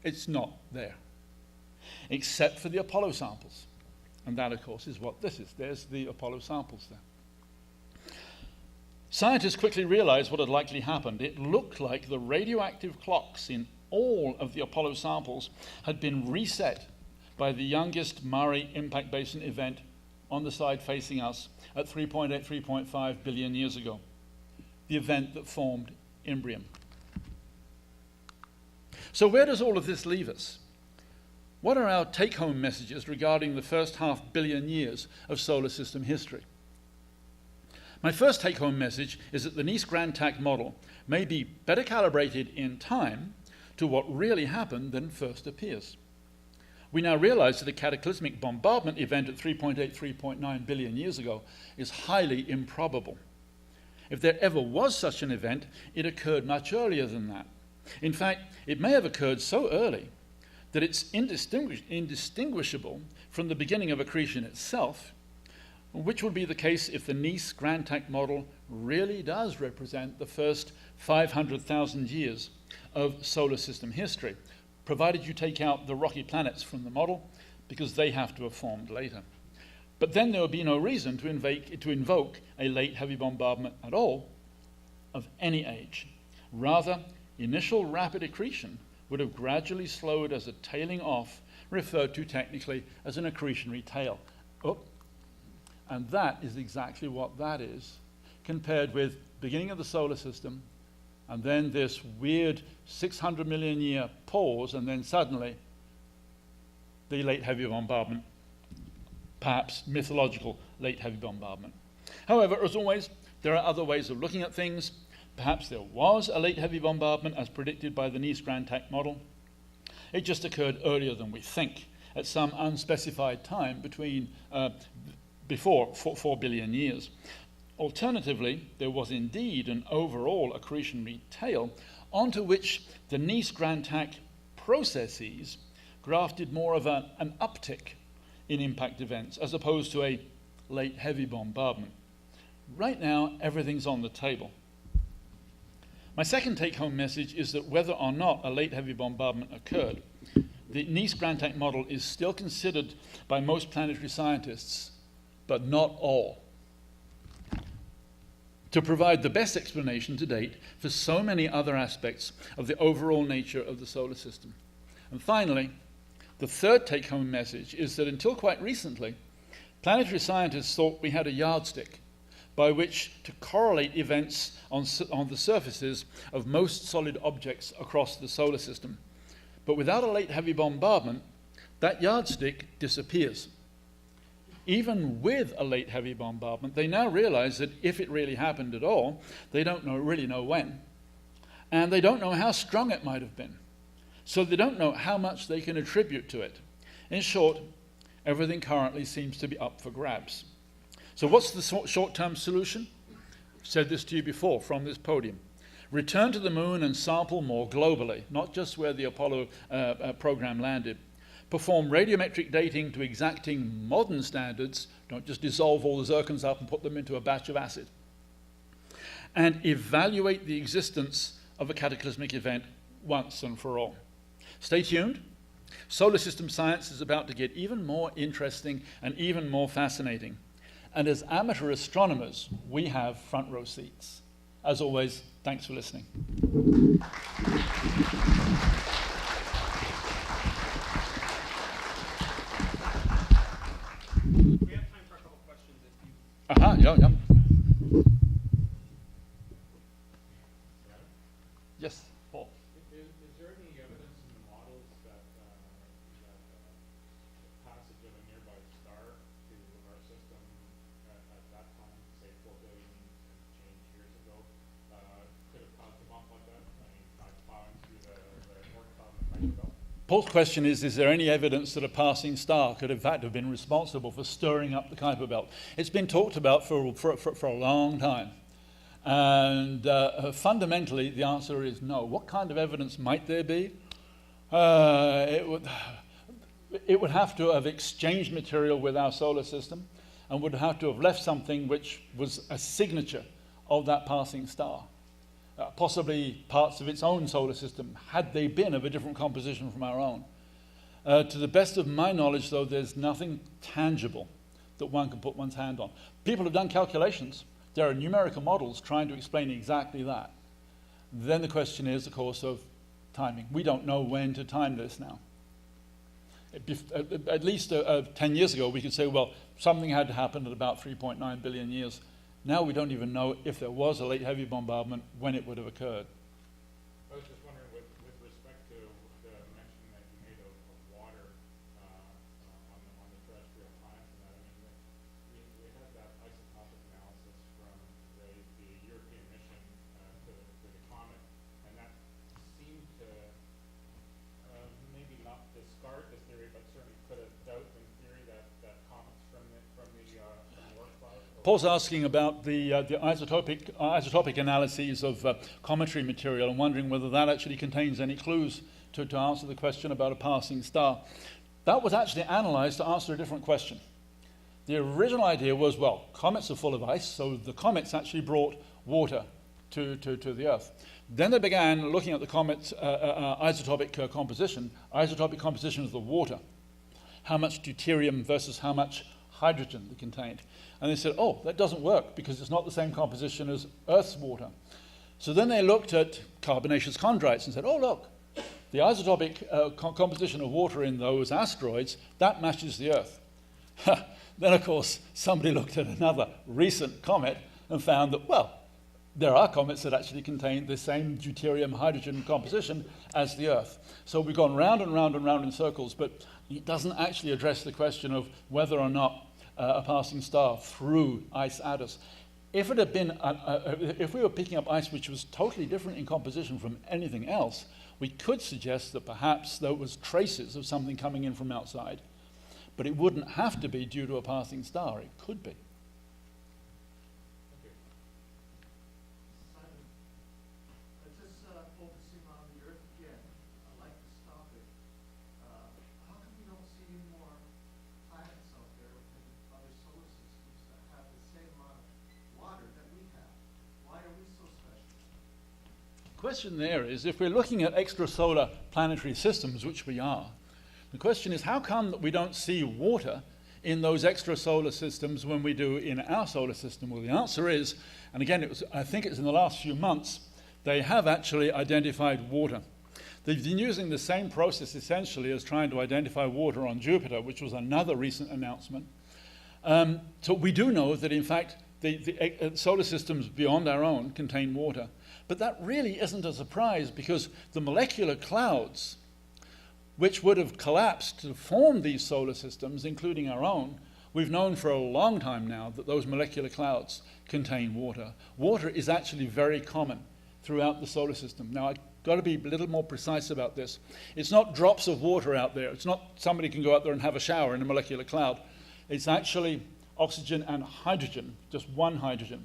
It's not there, except for the Apollo samples. And that, of course, is what this is. There's the Apollo samples there. Scientists quickly realized what had likely happened. It looked like the radioactive clocks in all of the Apollo samples had been reset by the youngest Mare impact basin event on the side facing us at 3.8, 3.5 billion years ago, the event that formed Imbrium. So where does all of this leave us? What are our take-home messages regarding the first half billion years of solar system history? My first take-home message is that the Nice-Grand-Tack model may be better calibrated in time to what really happened than first appears. We now realize that a cataclysmic bombardment event at 3.8, 3.9 billion years ago is highly improbable. If there ever was such an event, it occurred much earlier than that. In fact, it may have occurred so early that it's indistinguishable from the beginning of accretion itself, which would be the case if the Nice-Grand-Tack model really does represent the first 500,000 years of solar system history, provided you take out the rocky planets from the model, because they have to have formed later. But then there would be no reason to invoke a late heavy bombardment at all of any age. Rather, initial rapid accretion would have gradually slowed as a tailing off, referred to technically as an accretionary tail. Oh. And that is exactly what that is, compared with beginning of the solar system, and then this weird 600 million year pause, and then suddenly the late heavy bombardment, perhaps mythological late heavy bombardment. However, as always, there are other ways of looking at things. Perhaps there was a late heavy bombardment as predicted by the Nice-Grand-Tack model. It just occurred earlier than we think, at some unspecified time before 4 billion years. Alternatively, there was indeed an overall accretionary tail onto which the Nice-Grand-Tack processes grafted more of an uptick in impact events as opposed to a late heavy bombardment. Right now, everything's on the table. My second take-home message is that whether or not a late heavy bombardment occurred, the Nice-Grand-Tack model is still considered by most planetary scientists, but not all, to provide the best explanation to date for so many other aspects of the overall nature of the solar system. And finally, the third take-home message is that until quite recently, planetary scientists thought we had a yardstick by which to correlate events on the surfaces of most solid objects across the solar system. But without a late heavy bombardment, that yardstick disappears. Even with a late heavy bombardment, they now realize that if it really happened at all, they don't really know when. And they don't know how strong it might have been. So they don't know how much they can attribute to it. In short, everything currently seems to be up for grabs. So what's the short-term solution? I've said this to you before from this podium. Return to the moon and sample more globally, not just where the Apollo program landed. Perform radiometric dating to exacting modern standards. Don't just dissolve all the zircons up and put them into a batch of acid. And evaluate the existence of a cataclysmic event once and for all. Stay tuned. Solar system science is about to get even more interesting and even more fascinating. And as amateur astronomers, we have front row seats. As always, thanks for listening. We have time for a couple questions if you. Yeah. Yes, Paul. Is there any evidence in the models that the passage of a nearby star to our system at that time, say 4 billion and change years ago, could have caused a bump like that? I mean, like plowing through the North Cloud and the Kuiper Belt? Paul's question is there any evidence that a passing star could in fact have been responsible for stirring up the Kuiper Belt? It's been talked about for a long time. And fundamentally, the answer is no. What kind of evidence might there be? It would have to have exchanged material with our solar system and would have to have left something which was a signature of that passing star. Possibly parts of its own solar system, had they been of a different composition from our own. To the best of my knowledge, though, there's nothing tangible that one can put one's hand on. People have done calculations. There are numerical models trying to explain exactly that. Then the question is, of course, of timing. We don't know when to time this now. At least 10 years ago, we could say, well, something had to happen at about 3.9 billion years. Now we don't even know if there was a late heavy bombardment, when it would have occurred. I was just wondering, with respect to the mention that you made of water on the terrestrial planets and that, I mean, we had that isotopic analysis from the European mission to the comet, and that seemed to maybe not discard this theory, but certainly put a doubt in theory that comets from the Oort cloud. Paul's asking about the isotopic analyses of cometary material and wondering whether that actually contains any clues to answer the question about a passing star. That was actually analyzed to answer a different question. The original idea was, well, comets are full of ice, so the comets actually brought water to the Earth. Then they began looking at the comet's isotopic composition of the water. How much deuterium versus how much hydrogen it contained. And they said, oh, that doesn't work because it's not the same composition as Earth's water. So then they looked at carbonaceous chondrites and said, oh, look, the isotopic composition of water in those asteroids, that matches the Earth. Then, of course, somebody looked at another recent comet and found that, well, there are comets that actually contain the same deuterium-hydrogen composition as the Earth. So we've gone round and round and round in circles, but it doesn't actually address the question of whether or not a passing star threw ice at us. If it had been, if we were picking up ice which was totally different in composition from anything else, we could suggest that perhaps there was traces of something coming in from outside. But it wouldn't have to be due to a passing star. It could be. Focusing on the Earth again, I like this topic. How come we don't see any more planets out there within other solar systems that have the same amount of water that we have? Why are we so special? The question there is, if we're looking at extrasolar planetary systems, which we are, the question is, how come that we don't see water in those extra solar systems when we do in our solar system? Well, the answer is, and again, I think it's in the last few months, they have actually identified water. They've been using the same process essentially as trying to identify water on Jupiter, which was another recent announcement. So we do know that, in fact, the solar systems beyond our own contain water. But that really isn't a surprise, because the molecular clouds, which would have collapsed to form these solar systems, including our own, we've known for a long time now that those molecular clouds contain water. Water is actually very common throughout the solar system. Now, I've got to be a little more precise about this. It's not drops of water out there. It's not somebody can go out there and have a shower in a molecular cloud. It's actually oxygen and hydrogen, just one hydrogen,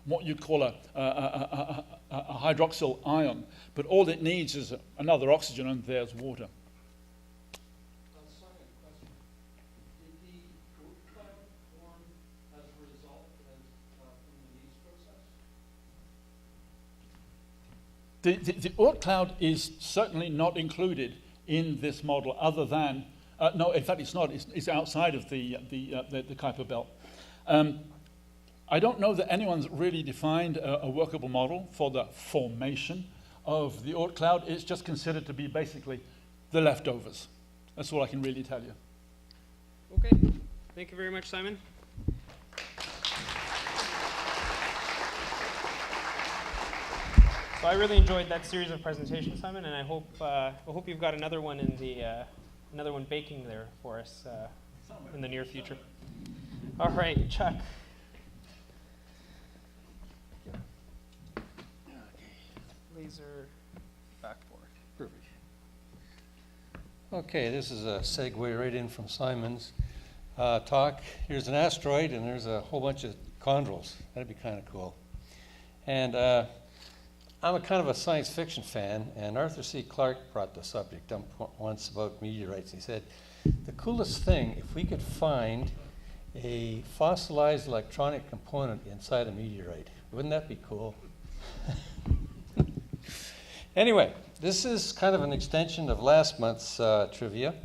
what you'd call a hydroxyl ion. But all it needs is another oxygen, and there's water. Second question. Did the Oort cloud form as a result from the Nice process? The Oort cloud is certainly not included in this model, other than, no, in fact it's not, it's outside of the Kuiper belt. I don't know that anyone's really defined a workable model for the formation of the Oort cloud. It's just considered to be basically the leftovers. That's all I can really tell you. Okay, thank you very much, Simon. So I really enjoyed that series of presentations, Simon, and I hope you've got another one in the another one baking there for us in the near future. All right, Chuck. Laser backboard. Perfect. Okay, this is a segue right in from Simon's talk. Here's an asteroid, and there's a whole bunch of chondrules. That'd be kind of cool. And I'm a kind of a science fiction fan, and Arthur C. Clarke brought the subject up once about meteorites. He said, the coolest thing, if we could find a fossilized electronic component inside a meteorite. Wouldn't that be cool? Anyway, this is kind of an extension of last month's trivia.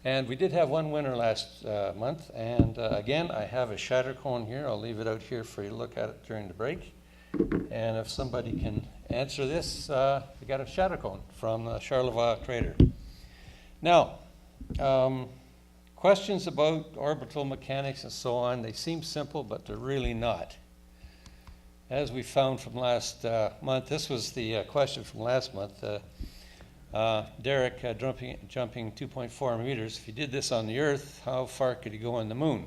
And we did have one winner last month. And again, I have a shatter cone here. I'll leave it out here for you to look at it during the break. And if somebody can answer this, we got a shatter cone from the Charlevoix crater. Now, questions about orbital mechanics and so on, they seem simple, but they're really not. As we found from last month, this was the question from last month. Derek jumping 2.4 meters. If he did this on the Earth, how far could he go on the Moon?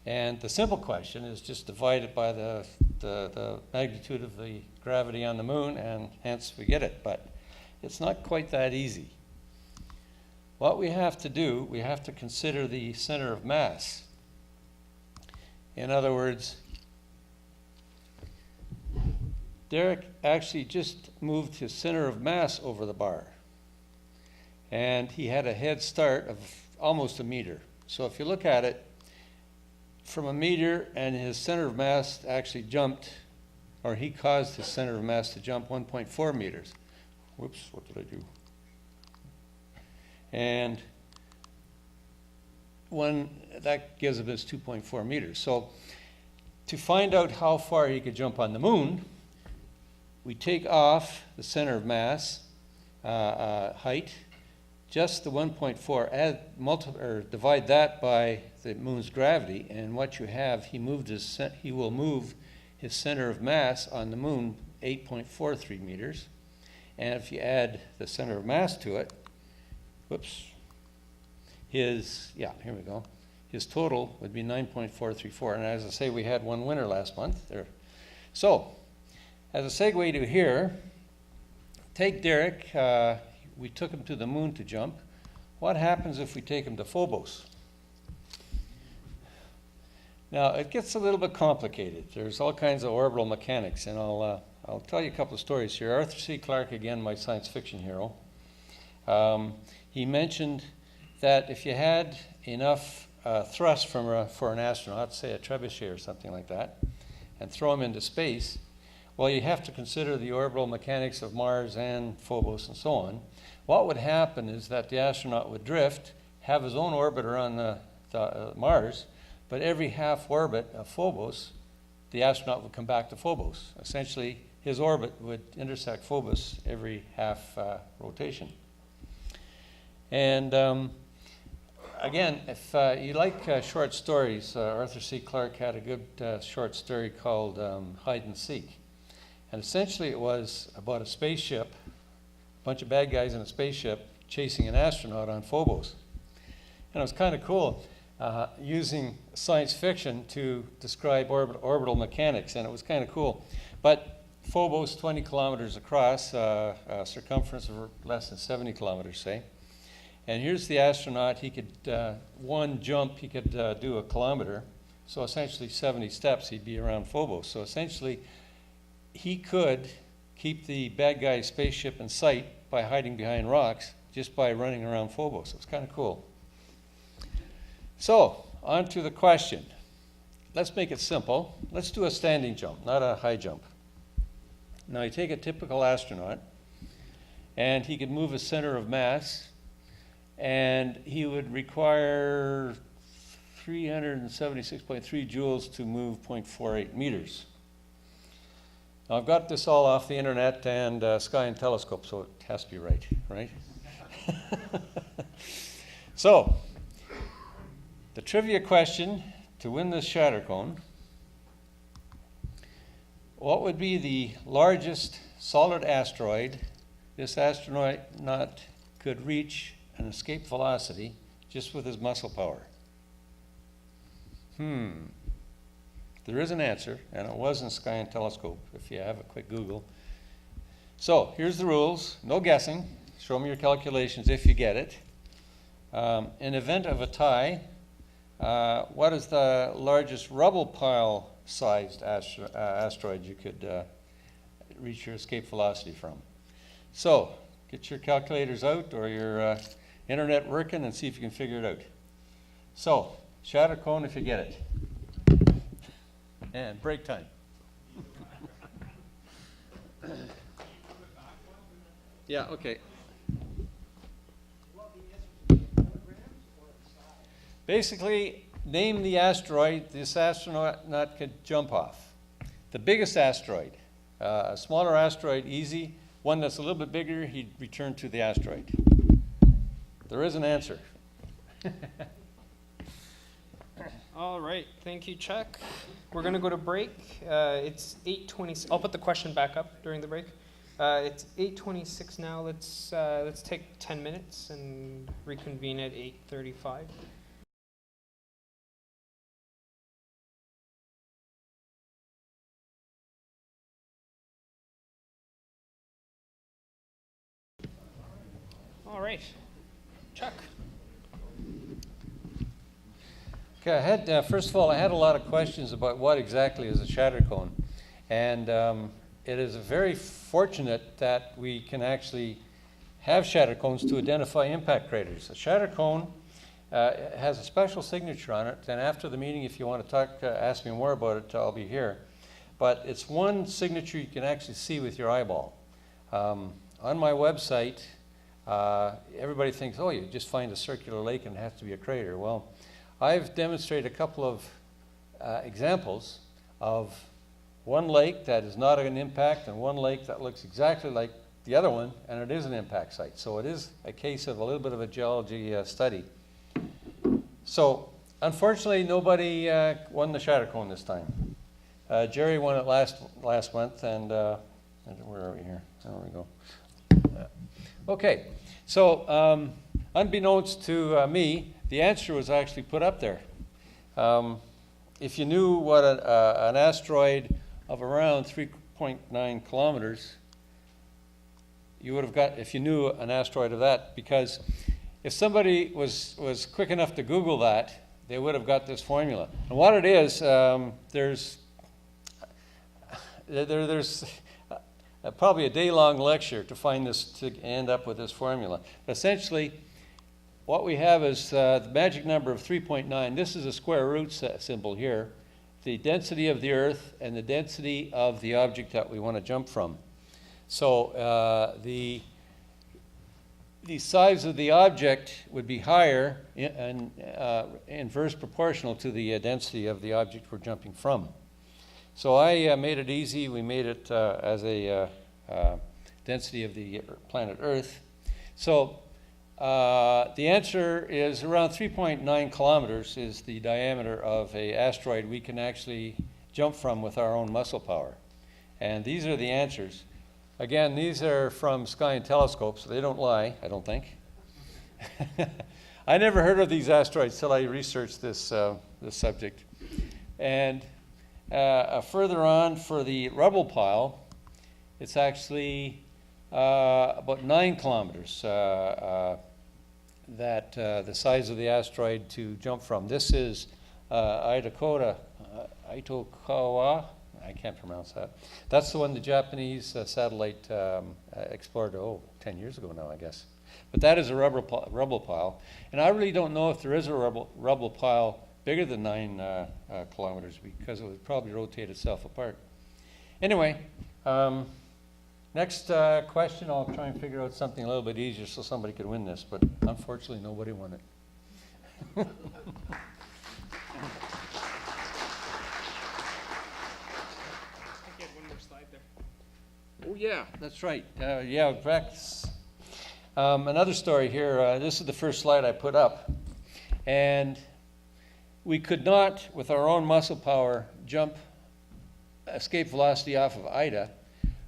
And the simple question is just divide it by the magnitude of the gravity on the Moon, and hence we get it. But it's not quite that easy. What we have to do, we have to consider the center of mass. In other words, Derek actually just moved his center of mass over the bar. And he had a head start of almost a meter. So if you look at it, from a meter, and his center of mass actually jumped, or he caused his center of mass to jump 1.4 meters. Whoops, what did I do? And that gives him his 2.4 meters. So to find out how far he could jump on the Moon, we take off the center of mass height, just the 1.4, divide that by the Moon's gravity, and what you have, he will move his center of mass on the Moon 8.43 meters. And if you add the center of mass to it, whoops, here we go. His total would be 9.434. And as I say, we had one winner last month. So, as a segue to here, take Derek. We took him to the Moon to jump. What happens if we take him to Phobos? Now, it gets a little bit complicated. There's all kinds of orbital mechanics, and I'll tell you a couple of stories here. Arthur C. Clarke, again, my science fiction hero, he mentioned that if you had enough thrust for an astronaut, say a trebuchet or something like that, and throw him into space, well, you have to consider the orbital mechanics of Mars and Phobos and so on. What would happen is that the astronaut would drift, have his own orbiter on the Mars, but every half orbit of Phobos, the astronaut would come back to Phobos. Essentially, his orbit would intersect Phobos every half rotation. And again, if you like short stories, Arthur C. Clarke had a good short story called Hide and Seek. And essentially it was about a spaceship, a bunch of bad guys in a spaceship chasing an astronaut on Phobos. And it was kind of cool using science fiction to describe orbital mechanics, and it was kind of cool. But Phobos, 20 kilometers across, circumference of less than 70 kilometers, say. And here's the astronaut. He could, one jump, he could do a kilometer. So essentially 70 steps, he'd be around Phobos. So essentially, he could keep the bad guy spaceship in sight by hiding behind rocks just by running around Phobos. It was kind of cool. So, on to the question. Let's make it simple. Let's do a standing jump, not a high jump. Now, you take a typical astronaut, and he could move his center of mass, and he would require 376.3 joules to move 0.48 meters. Now, I've got this all off the internet and Sky and Telescope, so it has to be right, right? So, the trivia question to win this shatter cone: what would be the largest solid asteroid this astronaut could reach an escape velocity just with his muscle power? There is an answer, and it was in Sky and Telescope, if you have a quick Google. So, here's the rules. No guessing. Show me your calculations if you get it. In event of a tie, what is the largest rubble pile-sized asteroid you could reach your escape velocity from? So, get your calculators out or your internet working and see if you can figure it out. So, shatter cone if you get it. And break time. Yeah, okay. Basically, name the asteroid this astronaut could jump off. The biggest asteroid. A smaller asteroid, easy. One that's a little bit bigger, he'd return to the asteroid. There is an answer. All right, thank you, Chuck. We're going to go to break. It's 8:20. I'll put the question back up during the break. It's 8:26 now. Let's take 10 minutes and reconvene at 8:35. All right, Chuck. Okay, first of all, I had a lot of questions about what exactly is a shatter cone. And it is very fortunate that we can actually have shatter cones to identify impact craters. A shatter cone has a special signature on it, and after the meeting, if you want to talk, ask me more about it, I'll be here. But it's one signature you can actually see with your eyeball. On my website, everybody thinks, oh, you just find a circular lake and it has to be a crater. Well, I've demonstrated a couple of examples of one lake that is not an impact and one lake that looks exactly like the other one, and it is an impact site. So it is a case of a little bit of a geology study. So unfortunately, nobody won the shatter cone this time. Jerry won it last month, and where are we here? There we go. Okay, so unbeknownst to me, the answer was actually put up there. If you knew what an asteroid of around 3.9 kilometers, you would have got, if you knew an asteroid of that, because if somebody was quick enough to Google that, they would have got this formula. And what it is, there's probably a day-long lecture to find this, to end up with this formula. But essentially, what we have is the magic number of 3.9. This is a square root symbol here. The density of the Earth and the density of the object that we want to jump from. So the size of the object would be higher and inverse proportional to the density of the object we're jumping from. So I made it easy. We made it as a density of the planet Earth. So the answer is around 3.9 kilometers is the diameter of an asteroid we can actually jump from with our own muscle power. And these are the answers. Again, these are from Sky and Telescope, so they don't lie, I don't think. I never heard of these asteroids till I researched this subject. And further on, for the rubble pile, it's actually about 9 kilometers that the size of the asteroid to jump from. This is Itokawa. I can't pronounce that. That's the one the Japanese satellite explored, 10 years ago now, I guess. But that is a rubble pile. And I really don't know if there is a rubble pile bigger than 9 kilometers, because it would probably rotate itself apart. Anyway, next question, I'll try and figure out something a little bit easier so somebody could win this, but unfortunately nobody won it. Oh yeah, that's right. Yeah, back. Another story here. This is the first slide I put up, and we could not, with our own muscle power, jump escape velocity off of Ida,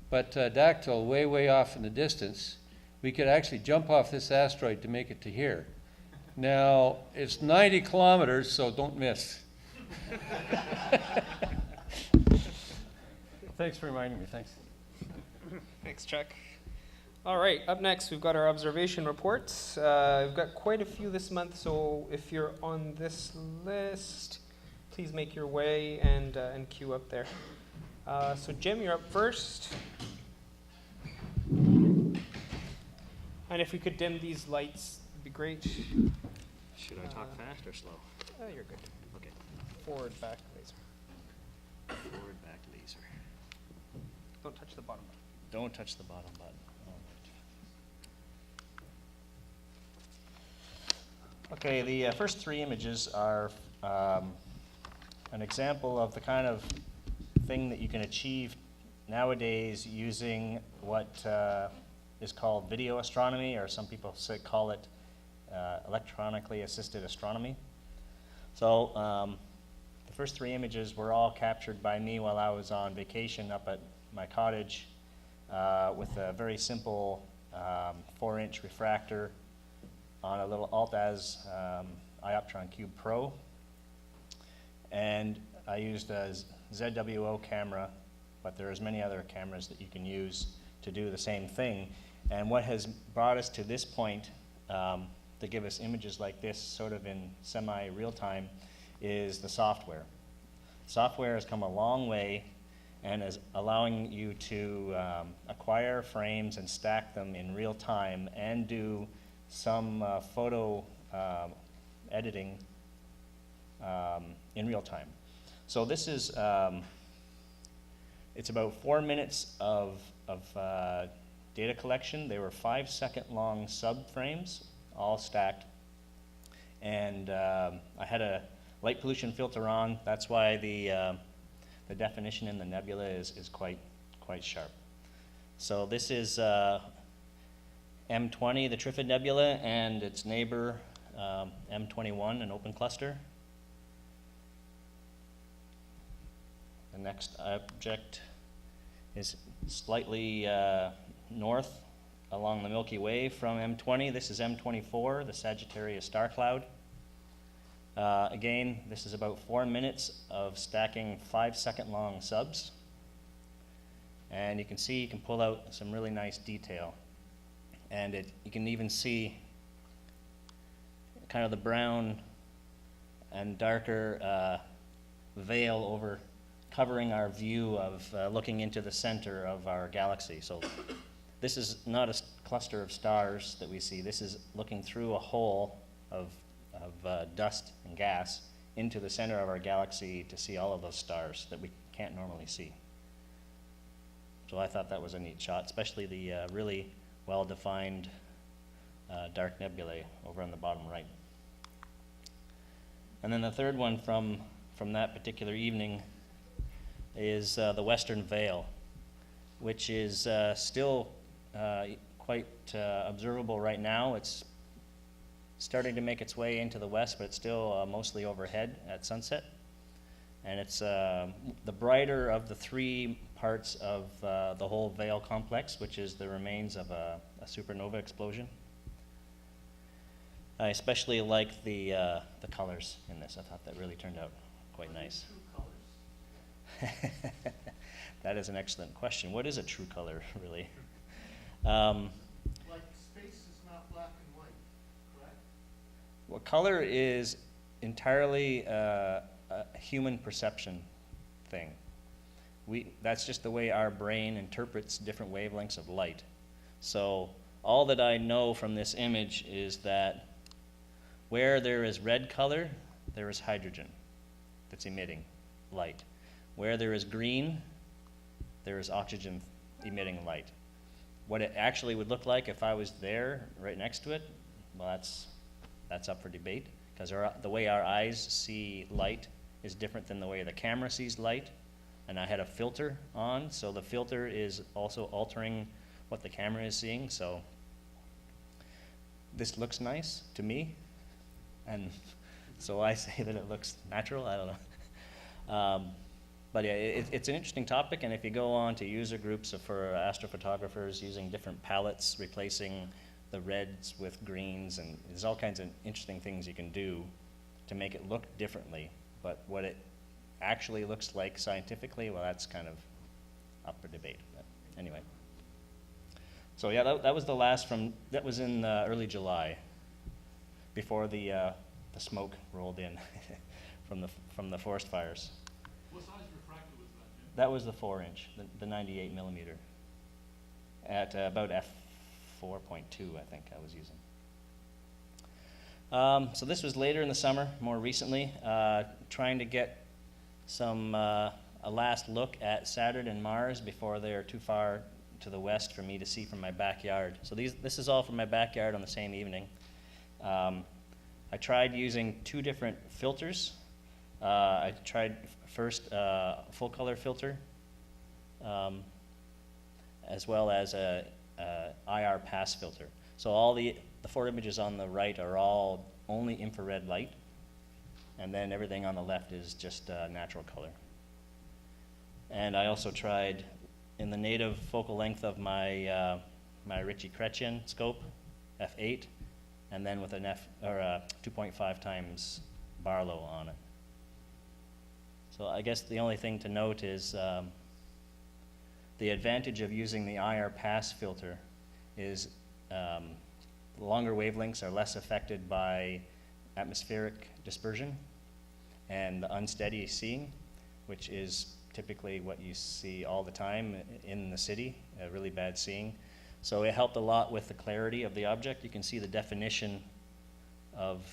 but Dactyl, way off in the distance, we could actually jump off this asteroid to make it to here. Now it's 90 kilometers, so don't miss. Thanks for reminding me. Thanks. Thanks, Chuck. All right, up next, we've got our observation reports. We've got quite a few this month, so if you're on this list, please make your way and queue up there. So Jim, you're up first. And if we could dim these lights, it'd be great. Should I talk fast or slow? Oh, you're good. Okay. Forward, back, laser. Forward, back, laser. Don't touch the bottom button. Don't touch the bottom button. All right. Okay, the first 3 images are an example of the kind of thing that you can achieve nowadays using what is called video astronomy, or some people call it electronically assisted astronomy. So the first 3 images were all captured by me while I was on vacation up at my cottage with a very simple 4-inch refractor on a little Altaz Ioptron Cube Pro. And I used a ZWO camera, but there's many other cameras that you can use to do the same thing. And what has brought us to this point to give us images like this sort of in semi-real time is the software. Software has come a long way and is allowing you to acquire frames and stack them in real time and do some photo editing in real time. So this is, it's about 4 minutes of data collection. They were 5-second long subframes, all stacked. And I had a light pollution filter on. That's why the definition in the nebula is quite sharp. So this is M20, the Trifid Nebula, and its neighbor M21, an open cluster. The next object is slightly north along the Milky Way from M20. This is M24, the Sagittarius star cloud. Again, this is about 4 minutes of stacking 5-second long subs. And you can see, you can pull out some really nice detail. And you can even see kind of the brown and darker veil over covering our view of looking into the center of our galaxy. So this is not a cluster of stars that we see. This is looking through a hole of dust and gas into the center of our galaxy to see all of those stars that we can't normally see. So I thought that was a neat shot, especially the really well-defined dark nebulae over on the bottom right. And then the third one from that particular evening is the Western Veil, which is still quite observable right now. It's starting to make its way into the west, but it's still mostly overhead at sunset. And it's the brighter of the three parts of the whole Veil complex, which is the remains of a supernova explosion. I especially like the colors in this. I thought that really turned out quite nice. That is an excellent question. What is a true color, really? Like space is not black and white, correct? Well, color is entirely a human perception thing. That's just the way our brain interprets different wavelengths of light. So all that I know from this image is that where there is red color, there is hydrogen that's emitting light. Where there is green, there is oxygen emitting light. What it actually would look like if I was there right next to it, well, that's up for debate, because the way our eyes see light is different than the way the camera sees light. And I had a filter on, so the filter is also altering what the camera is seeing. So this looks nice to me, and so I say that it looks natural. I don't know. But yeah, it's an interesting topic, and if you go on to user groups for astrophotographers using different palettes, replacing the reds with greens, and there's all kinds of interesting things you can do to make it look differently. But what it actually looks like scientifically, well, that's kind of up for debate. But anyway. So yeah, that was the last that was in early July, before the smoke rolled in from the forest fires. What size refractor was that, Jim? That was the 4-inch, the 98 millimeter, at about f4.2, I think I was using. So this was later in the summer, more recently, trying to get a last look at Saturn and Mars before they are too far to the west for me to see from my backyard. So this is all from my backyard on the same evening. I tried using two different filters. I tried first a full color filter, as well as a IR pass filter. So all the 4 images on the right are all only infrared light, and then everything on the left is just natural color. And I also tried in the native focal length of my my Ritchie-Chrétien scope, f8, and then with an 2.5 times Barlow on it. So I guess the only thing to note is the advantage of using the IR pass filter is longer wavelengths are less affected by atmospheric dispersion and the unsteady seeing, which is typically what you see all the time in the city, really bad seeing. So it helped a lot with the clarity of the object. You can see the definition of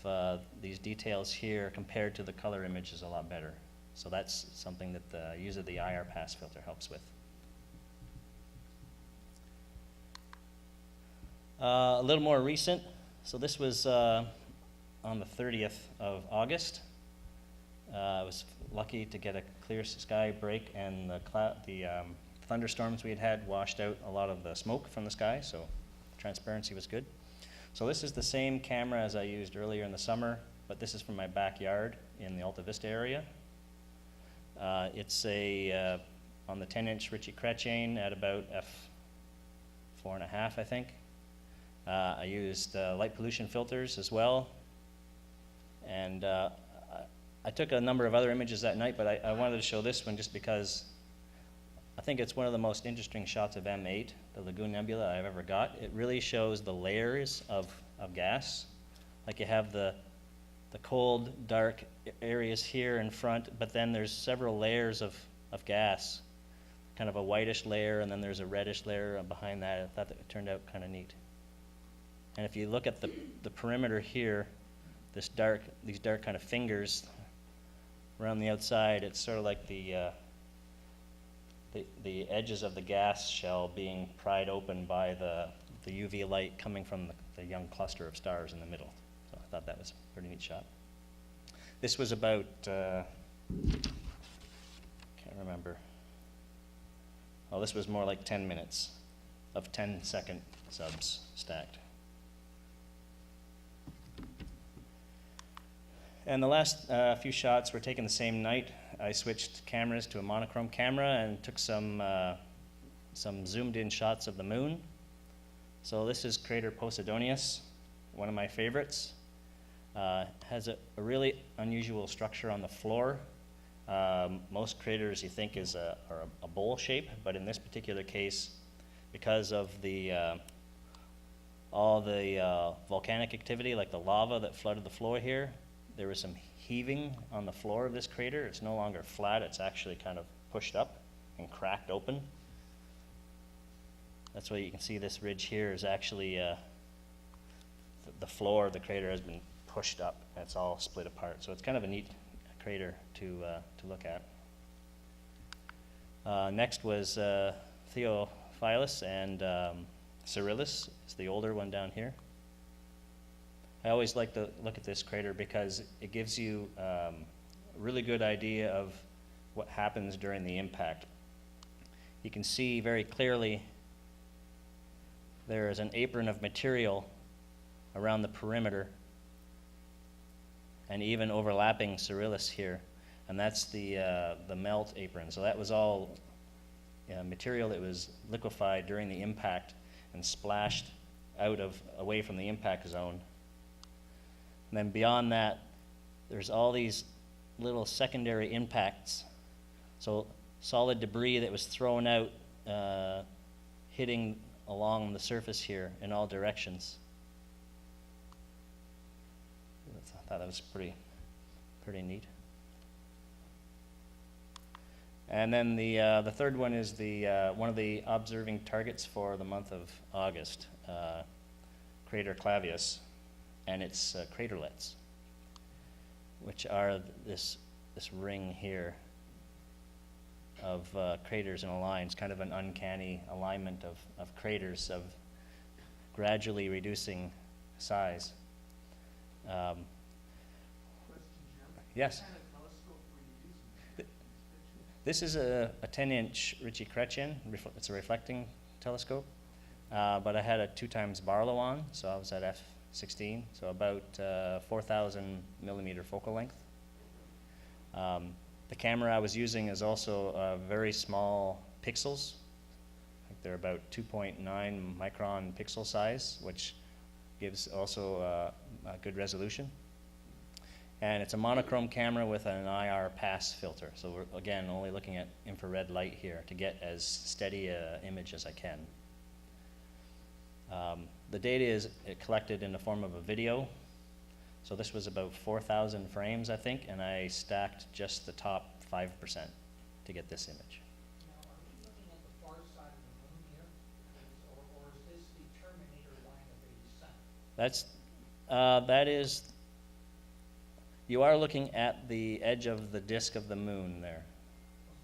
these details here compared to the color image is a lot better. So that's something that the use of the IR pass filter helps with. A little more recent. So this was on the 30th of August. I was lucky to get a clear sky break, and the thunderstorms we had washed out a lot of the smoke from the sky, so transparency was good. So this is the same camera as I used earlier in the summer, but this is from my backyard in the Alta Vista area. It's on the 10-inch Ritchie-Chrétien at about f4.5, I think. I used light pollution filters as well, and I took a number of other images that night, but I wanted to show this one just because I think it's one of the most interesting shots of M8, the Lagoon Nebula I've ever got. It really shows the layers of gas. Like you have the cold, dark areas here in front, but then there's several layers of gas, kind of a whitish layer, and then there's a reddish layer behind that. I thought that turned out kind of neat. And if you look at the perimeter here, these dark kind of fingers around the outside, it's sort of like the edges of the gas shell being pried open by the the UV light coming from the young cluster of stars in the middle. So I thought that was a pretty neat shot. This was about, can't remember. Oh, this was more like 10 minutes of 10-second subs stacked. And the last few shots were taken the same night. I switched cameras to a monochrome camera and took some zoomed-in shots of the moon. So this is crater Posidonius, one of my favorites. Has a really unusual structure on the floor. Most craters you think are a bowl shape, but in this particular case, because of all the volcanic activity, like the lava that flooded the floor here, there was some heaving on the floor of this crater. It's no longer flat, it's actually kind of pushed up and cracked open. That's why you can see this ridge here is actually, the floor of the crater has been pushed up, and it's all split apart. So it's kind of a neat crater to look at. Next was Theophilus and Cyrillus is the older one down here. I always like to look at this crater because it gives you a really good idea of what happens during the impact. You can see very clearly there is an apron of material around the perimeter and even overlapping Cyrillus here, and that's the melt apron. So that was all material that was liquefied during the impact and splashed away from the impact zone. And then beyond that, there's all these little secondary impacts. So solid debris that was thrown out, hitting along the surface here in all directions. I thought that was pretty neat. And then the third one is one of the observing targets for the month of August, crater Clavius, and its craterlets, which are this ring here of craters in a line. It's kind of an uncanny alignment of craters of gradually reducing size. Question, Jim. Yes. What kind of telescope were you using to take these pictures? This is a 10-inch Ritchie-Chrétien. It's a reflecting telescope, but I had a 2x Barlow on, so I was at f/16, so about 4,000 millimeter focal length. The camera I was using is also very small pixels. I think they're about 2.9 micron pixel size, which gives also a good resolution. And it's a monochrome camera with an IR pass filter. So we're, again, only looking at infrared light here to get as steady an image as I can. The data is collected in the form of a video. So this was about 4,000 frames, I think, and I stacked just the top 5% to get this image. Now, are we looking at the far side of the moon here? Or is this the terminator line of the sun? That is, you are looking at the edge of the disk of the moon there.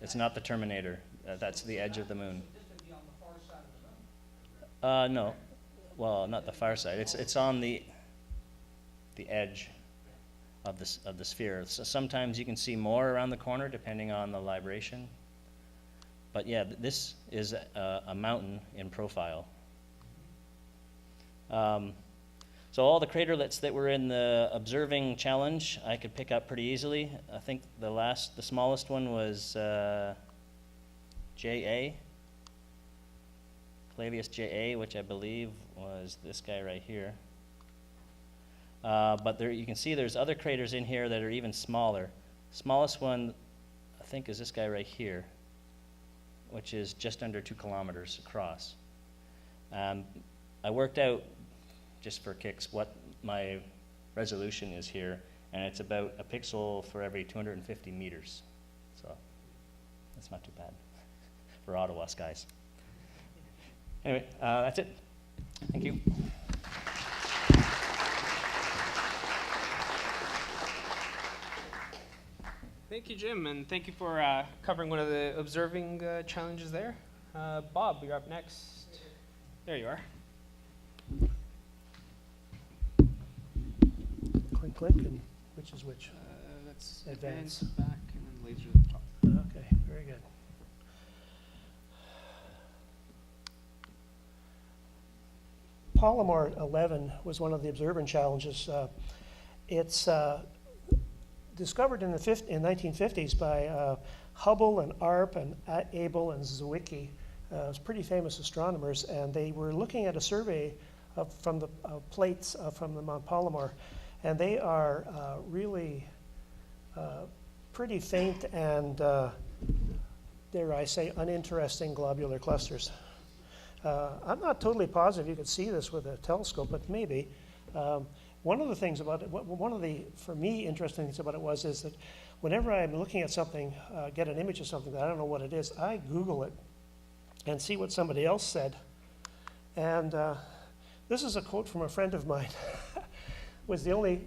It's not the terminator. That's the edge of the moon. So this would be on the far side of the moon? No. Well, not the far side. It's on the edge of the sphere. So sometimes you can see more around the corner depending on the libration. But yeah, this is a mountain in profile. So all the craterlets that were in the observing challenge, I could pick up pretty easily. I think the smallest one was JA, Clavius JA, which I believe was this guy right here. But there, you can see there's other craters in here that are even smaller. Smallest one, I think, is this guy right here, which is just under 2 kilometers across. I worked out, just for kicks, what my resolution is here, and it's about a pixel for every 250 meters. So that's not too bad for Ottawa skies. Anyway, that's it. Thank you. Thank you, Jim, and thank you for covering one of the observing challenges there. Bob, you're up next. There you are. click, and which is which? That's Advance. advance, back, and then laser at the top. Okay, very good. Palomar 11 was one of the observant challenges. It's discovered in the 1950s by Hubble and ARP and Abel and Zwicky. It's pretty famous astronomers, and they were looking at a survey from the plates from the Mount Palomar, and they are really pretty faint and, dare I say, uninteresting globular clusters. I'm not totally positive you could see this with a telescope, but maybe. One of the things about it, one of the, for me, interesting things about it is that whenever I'm looking at something, get an image of something that I don't know what it is, I Google it and see what somebody else said. And this is a quote from a friend of mine. Was the only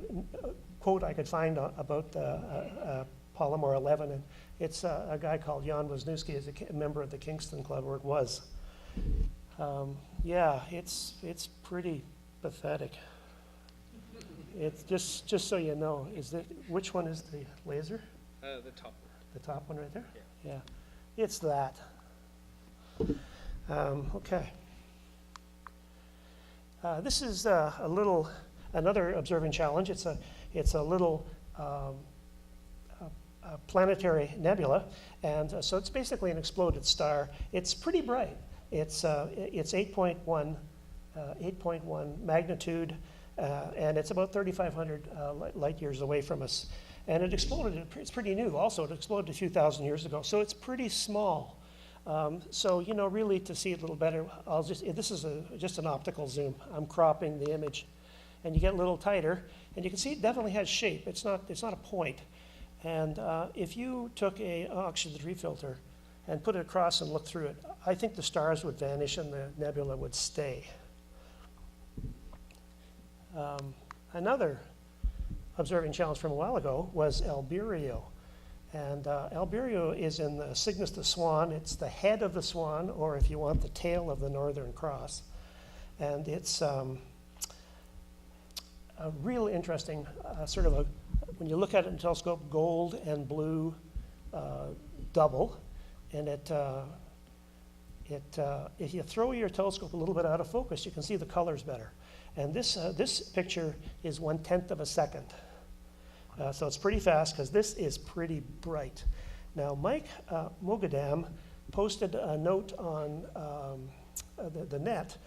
quote I could find about Palomar 11, and it's a guy called Jan Wisniewski, is a member of the Kingston Club, or it was. Yeah, it's pretty pathetic. It's just so you know, which one is the laser? The top one. The top one right there? Yeah. It's that. Okay. This is another observing challenge. It's a little planetary nebula, and so it's basically an exploded star. It's pretty bright. It's 8.1 magnitude, and it's about 3,500 light years away from us. And it exploded. It's pretty new. Also, it exploded a few thousand years ago, so it's pretty small. So really, to see it a little better, this is just an optical zoom. I'm cropping the image, and you get a little tighter, and you can see it definitely has shape. It's not a point. And if you took an oxygen filter and put it across and looked through it, I think the stars would vanish and the nebula would stay. Another observing challenge from a while ago was Albireo. And Albireo is in the Cygnus the Swan. It's the head of the swan, or if you want, the tail of the Northern Cross. And it's a real interesting when you look at it in a telescope, gold and blue double. And if you throw your telescope a little bit out of focus, you can see the colors better. And this picture is 1/10 of a second. So it's pretty fast because this is pretty bright. Now, Mike Mogadam posted a note on the net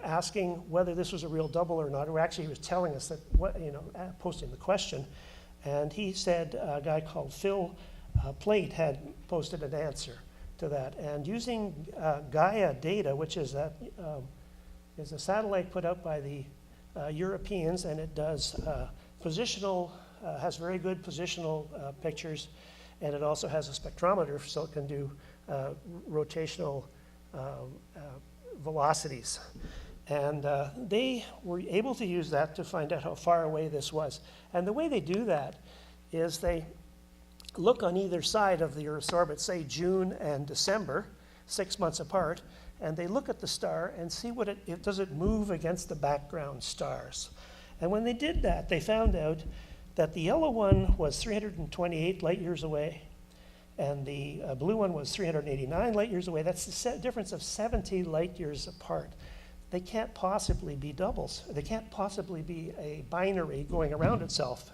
asking whether this was a real double or not, or actually he was telling us that, posting the question. And he said a guy called Phil Plate had posted an answer to that. And using Gaia data, which is a satellite put out by the Europeans, and it does positional, has very good positional pictures, and it also has a spectrometer, so it can do rotational velocities. And they were able to use that to find out how far away this was. And the way they do that is they look on either side of the Earth's orbit, say June and December, 6 months apart, and they look at the star and see does it move against the background stars. And when they did that, they found out that the yellow one was 328 light years away, and the blue one was 389 light years away. That's the difference of 70 light years apart. They can't possibly be doubles. They can't possibly be a binary going around itself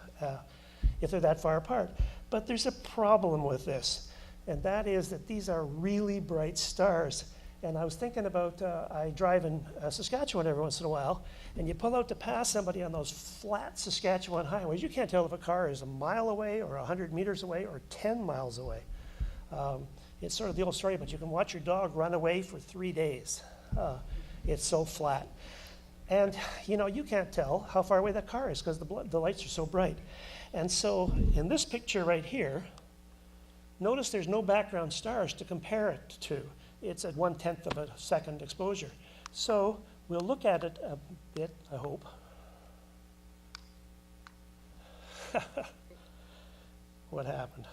if they're that far apart. But there's a problem with this, and that is that these are really bright stars. And I was thinking about, I drive in Saskatchewan every once in a while, and you pull out to pass somebody on those flat Saskatchewan highways. You can't tell if a car is a mile away or 100 meters away or 10 miles away. It's sort of the old story, but you can watch your dog run away for 3 days. It's so flat. And, you can't tell how far away that car is because the lights are so bright. And so in this picture right here, notice there's no background stars to compare it to. It's at 1/10 of a second exposure. So we'll look at it a bit, I hope. What happened?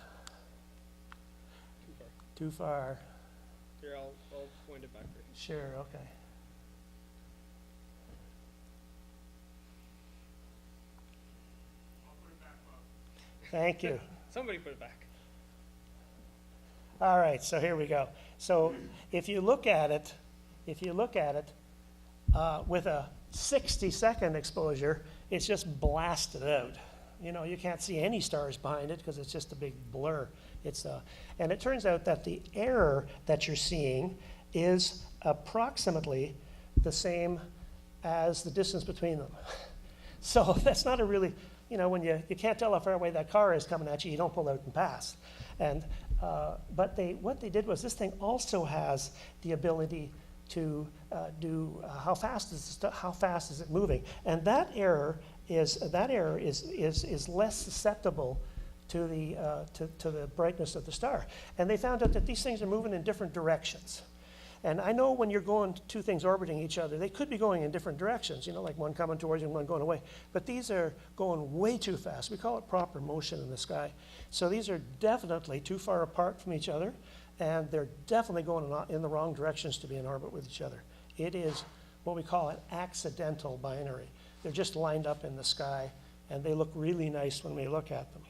Too far. Here, I'll point it back for you. Sure, okay. Thank you. Somebody put it back. All right, so here we go. So if you look at it, with a 60-second exposure, it's just blasted out. You know, you can't see any stars behind it because it's just a big blur. And it turns out that the error that you're seeing is approximately the same as the distance between them. So that's not a really, you know, when you can't tell how far away that car is coming at you, you don't pull out and pass. And but what they did was, this thing also has the ability to do how fast is it moving, and that error is less susceptible to the brightness of the star. And they found out that these things are moving in different directions. And I know when you're going two things orbiting each other, they could be going in different directions, you know, like one coming towards you and one going away. But these are going way too fast. We call it proper motion in the sky. So these are definitely too far apart from each other, and they're definitely going in the wrong directions to be in orbit with each other. It is what we call an accidental binary. They're just lined up in the sky, and they look really nice when we look at them.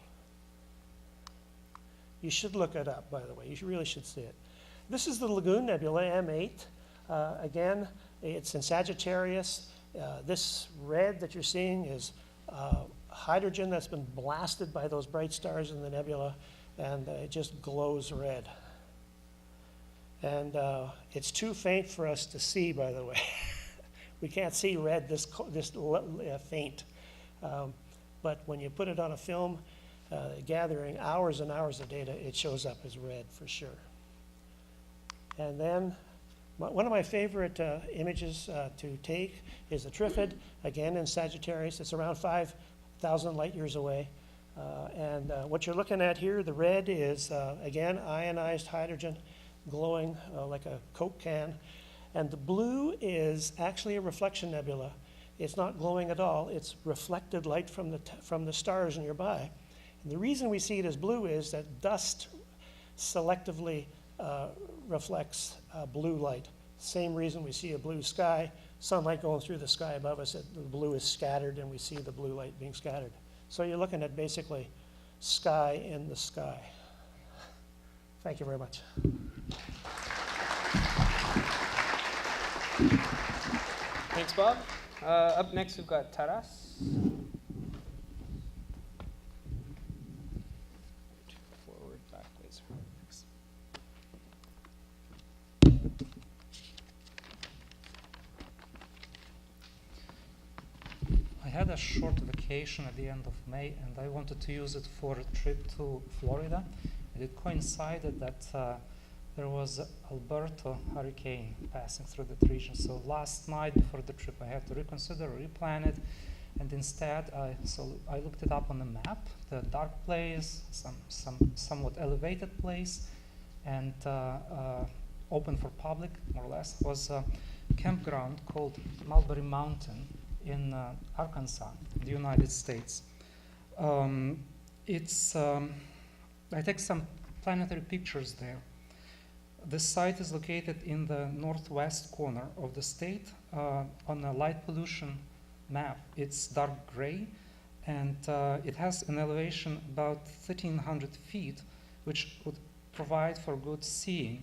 You should look it up, by the way. You really should see it. This is the Lagoon Nebula, M8. Again, it's in Sagittarius. This red that you're seeing is hydrogen that's been blasted by those bright stars in the nebula, and it just glows red. And it's too faint for us to see, by the way. We can't see red this faint. But when you put it on a film, gathering hours and hours of data, it shows up as red for sure. And then one of my favorite images to take is the Trifid, again in Sagittarius. It's around 5,000 light years away. And what you're looking at here, the red is, again, ionized hydrogen glowing like a Coke can. And the blue is actually a reflection nebula. It's not glowing at all. It's reflected light from the stars nearby. And the reason we see it as blue is that dust selectively reflects blue light. Same reason we see a blue sky. Sunlight going through the sky above us, the blue is scattered, and we see the blue light being scattered. So you're looking at basically sky in the sky. Thank you very much. Thanks, Bob. Up next, we've got Taras. Forward, back, laser. Thanks. I had a short vacation at the end of May, and I wanted to use it for a trip to Florida. And it coincided that there was Alberto hurricane passing through that region. So last night before the trip, I had to reconsider, replan it, and instead I looked it up on the map. The dark place, somewhat elevated place, and open for public, more or less, was a campground called Mulberry Mountain in Arkansas, the United States. I take some planetary pictures there. The site is located in the northwest corner of the state. On a light pollution map, it's dark gray, and it has an elevation about 1,300 feet, which would provide for good seeing.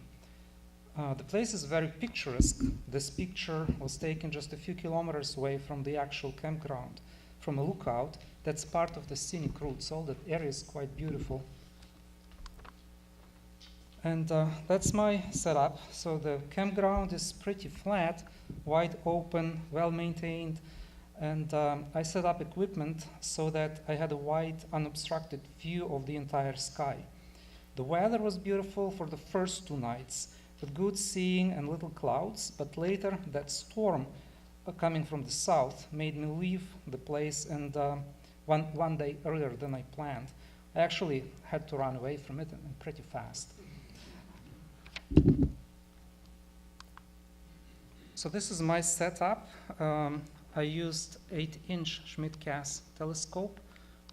The place is very picturesque. This picture was taken just a few kilometers away from the actual campground, from a lookout that's part of the scenic route, so that area is quite beautiful. And that's my setup. So the campground is pretty flat, wide open, well maintained, and I set up equipment so that I had a wide, unobstructed view of the entire sky. The weather was beautiful for the first 2 nights, with good seeing and little clouds, but later that storm coming from the south made me leave the place, and one day earlier than I planned. I actually had to run away from it, and pretty fast. So this is my setup. I used 8-inch Schmidt-Cass telescope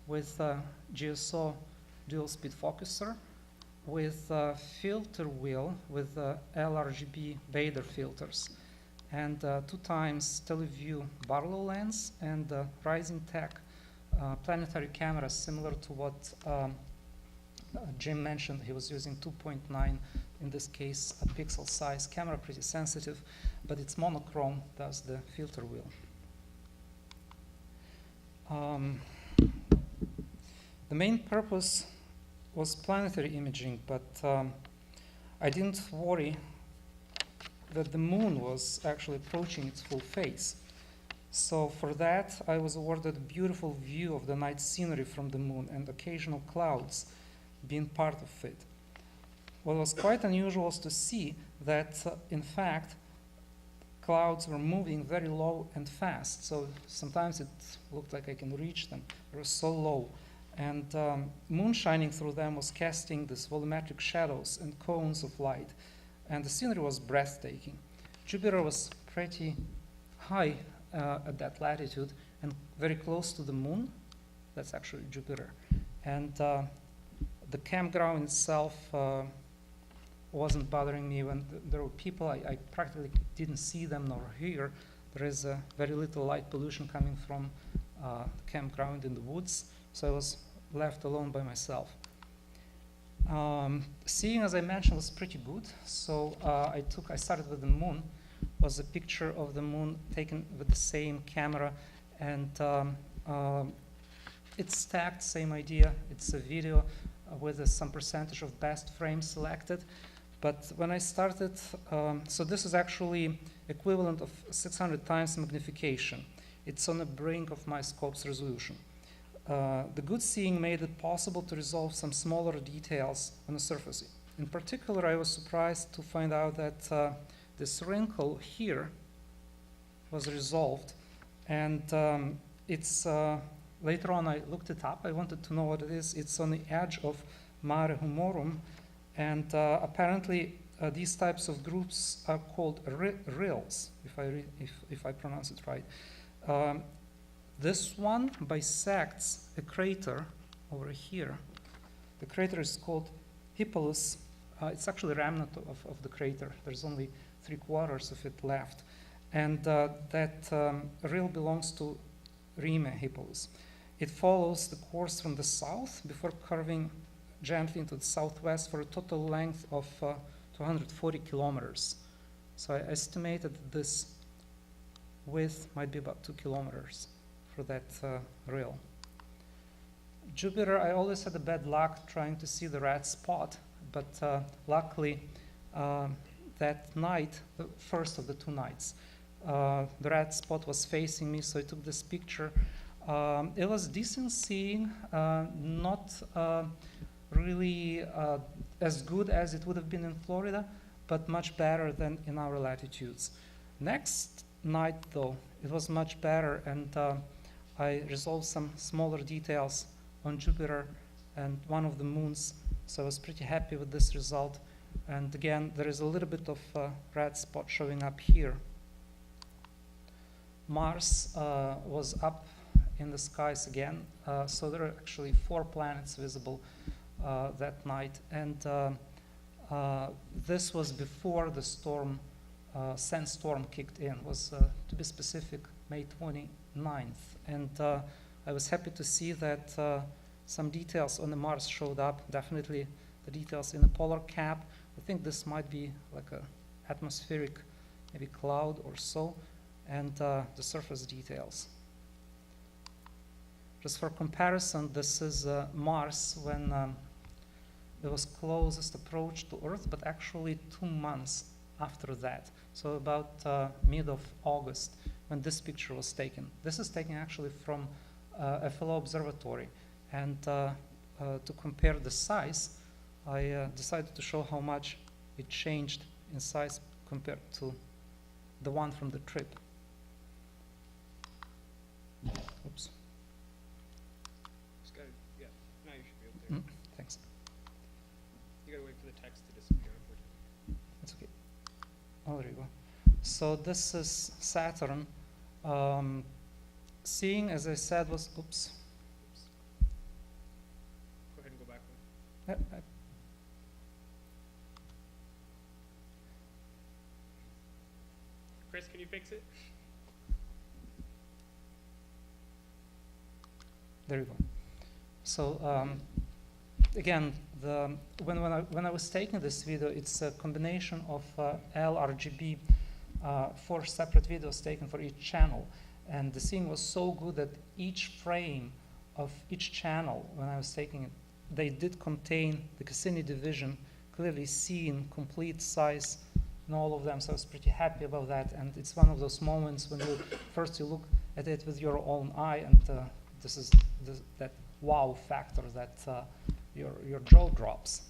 with a GSO dual speed focuser, with a filter wheel with LRGB Bader filters, and 2x Teleview Barlow lens, and Rising Tech planetary cameras similar to what Jim mentioned. He was using 2.9, in this case, a pixel size camera, pretty sensitive, but it's monochrome, thus the filter wheel. The main purpose was planetary imaging, but I didn't worry that the moon was actually approaching its full phase. So for that, I was awarded a beautiful view of the night scenery from the moon and occasional clouds being part of it. What was quite unusual was to see that, in fact, clouds were moving very low and fast. So sometimes it looked like I can reach them. They were so low. And moon shining through them was casting these volumetric shadows and cones of light. And the scenery was breathtaking. Jupiter was pretty high at that latitude and very close to the moon. That's actually Jupiter. And the campground itself wasn't bothering me. When there were people, I practically didn't see them nor hear. There is very little light pollution coming from the campground in the woods, so I was left alone by myself. Seeing, as I mentioned, was pretty good, so I started with the moon. Was a picture of the moon taken with the same camera, and it's stacked, same idea. It's a video with some percentage of best frames selected. But when I started, so this is actually equivalent of 600 times magnification. It's on the brink of my scope's resolution. The good seeing made it possible to resolve some smaller details on the surface. In particular, I was surprised to find out that this wrinkle here was resolved, and it's later on I looked it up. I wanted to know what it is. It's on the edge of Mare Humorum, and apparently these types of groups are called rills, if I pronounce it right. This one bisects a crater over here. The crater is called Hippolus. It's actually a remnant of the crater. There's only 3/4 of it left. And that rill belongs to Rime Hippolus. It follows the course from the south before curving gently into the southwest for a total length of 240 kilometers. So I estimated this width might be about 2 kilometers for that rill. Jupiter, I always had a bad luck trying to see the red spot, but luckily that night, the first of the 2 nights, the red spot was facing me, so I took this picture. It was decent seeing, not really as good as it would have been in Florida, but much better than in our latitudes. Next night, though, it was much better, and I resolved some smaller details on Jupiter and one of the moons, so I was pretty happy with this result. And again, there is a little bit of red spot showing up here. Mars was up in the skies again, so there are actually 4 planets visible that night, and this was before the storm, sandstorm kicked in. It was, to be specific, May 29th, and I was happy to see that some details on the Mars showed up, definitely the details in the polar cap. I think this might be like a atmospheric, maybe cloud or so, and the surface details. Just for comparison, this is Mars when it was closest approach to Earth, but actually 2 months after that. So about mid of August when this picture was taken. This is taken actually from FLO Observatory. And to compare the size, I decided to show how much it changed in size compared to the one from the trip. Oops. Yeah, now you should be able to. Thanks. You gotta wait for the text to disappear, unfortunately. That's okay. Oh, there you go. So this is Saturn. Seeing, as I said, was, oops. Go ahead and go back one. Chris, can you fix it? There you go. So again, when I was taking this video, it's a combination of LRGB, 4 separate videos taken for each channel. And the seeing was so good that each frame of each channel, when I was taking it, they did contain the Cassini division, clearly seen, complete size in all of them. So I was pretty happy about that. And it's one of those moments when you look at it with your own eye, and this is that wow factor that your jaw drops.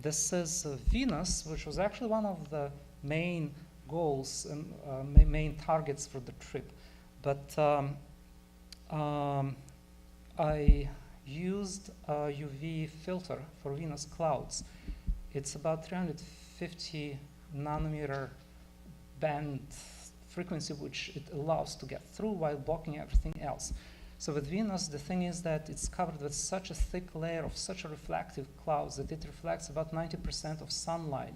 This is Venus, which was actually one of the main goals and main targets for the trip. But I used a UV filter for Venus clouds. It's about 350 nanometer band frequency, which it allows to get through while blocking everything else. So with Venus, the thing is that it's covered with such a thick layer of such a reflective clouds that it reflects about 90% of sunlight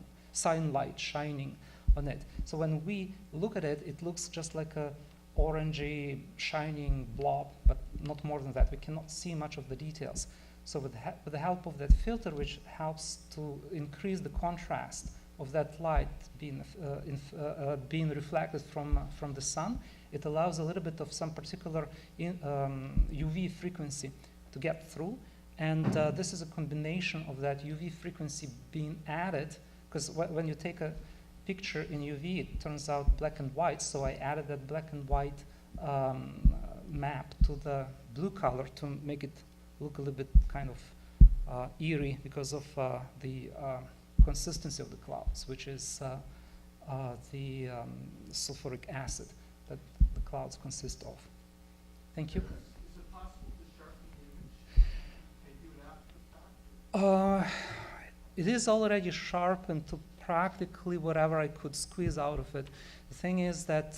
shining on it. So when we look at it, it looks just like a orangey, shining blob, but not more than that. We cannot see much of the details. So with the help of that filter, which helps to increase the contrast of that light being reflected from the sun, it allows a little bit of some particular UV frequency to get through. And this is a combination of that UV frequency being added, because when you take a picture in UV, it turns out black and white, so I added that black and white map to the blue color to make it look a little bit kind of eerie because of the consistency of the clouds, which is the sulfuric acid that the clouds consist of. Thank you. Is it possible to sharpen the image? Can you do it after the fact? It is already sharpened to practically whatever I could squeeze out of it. The thing is that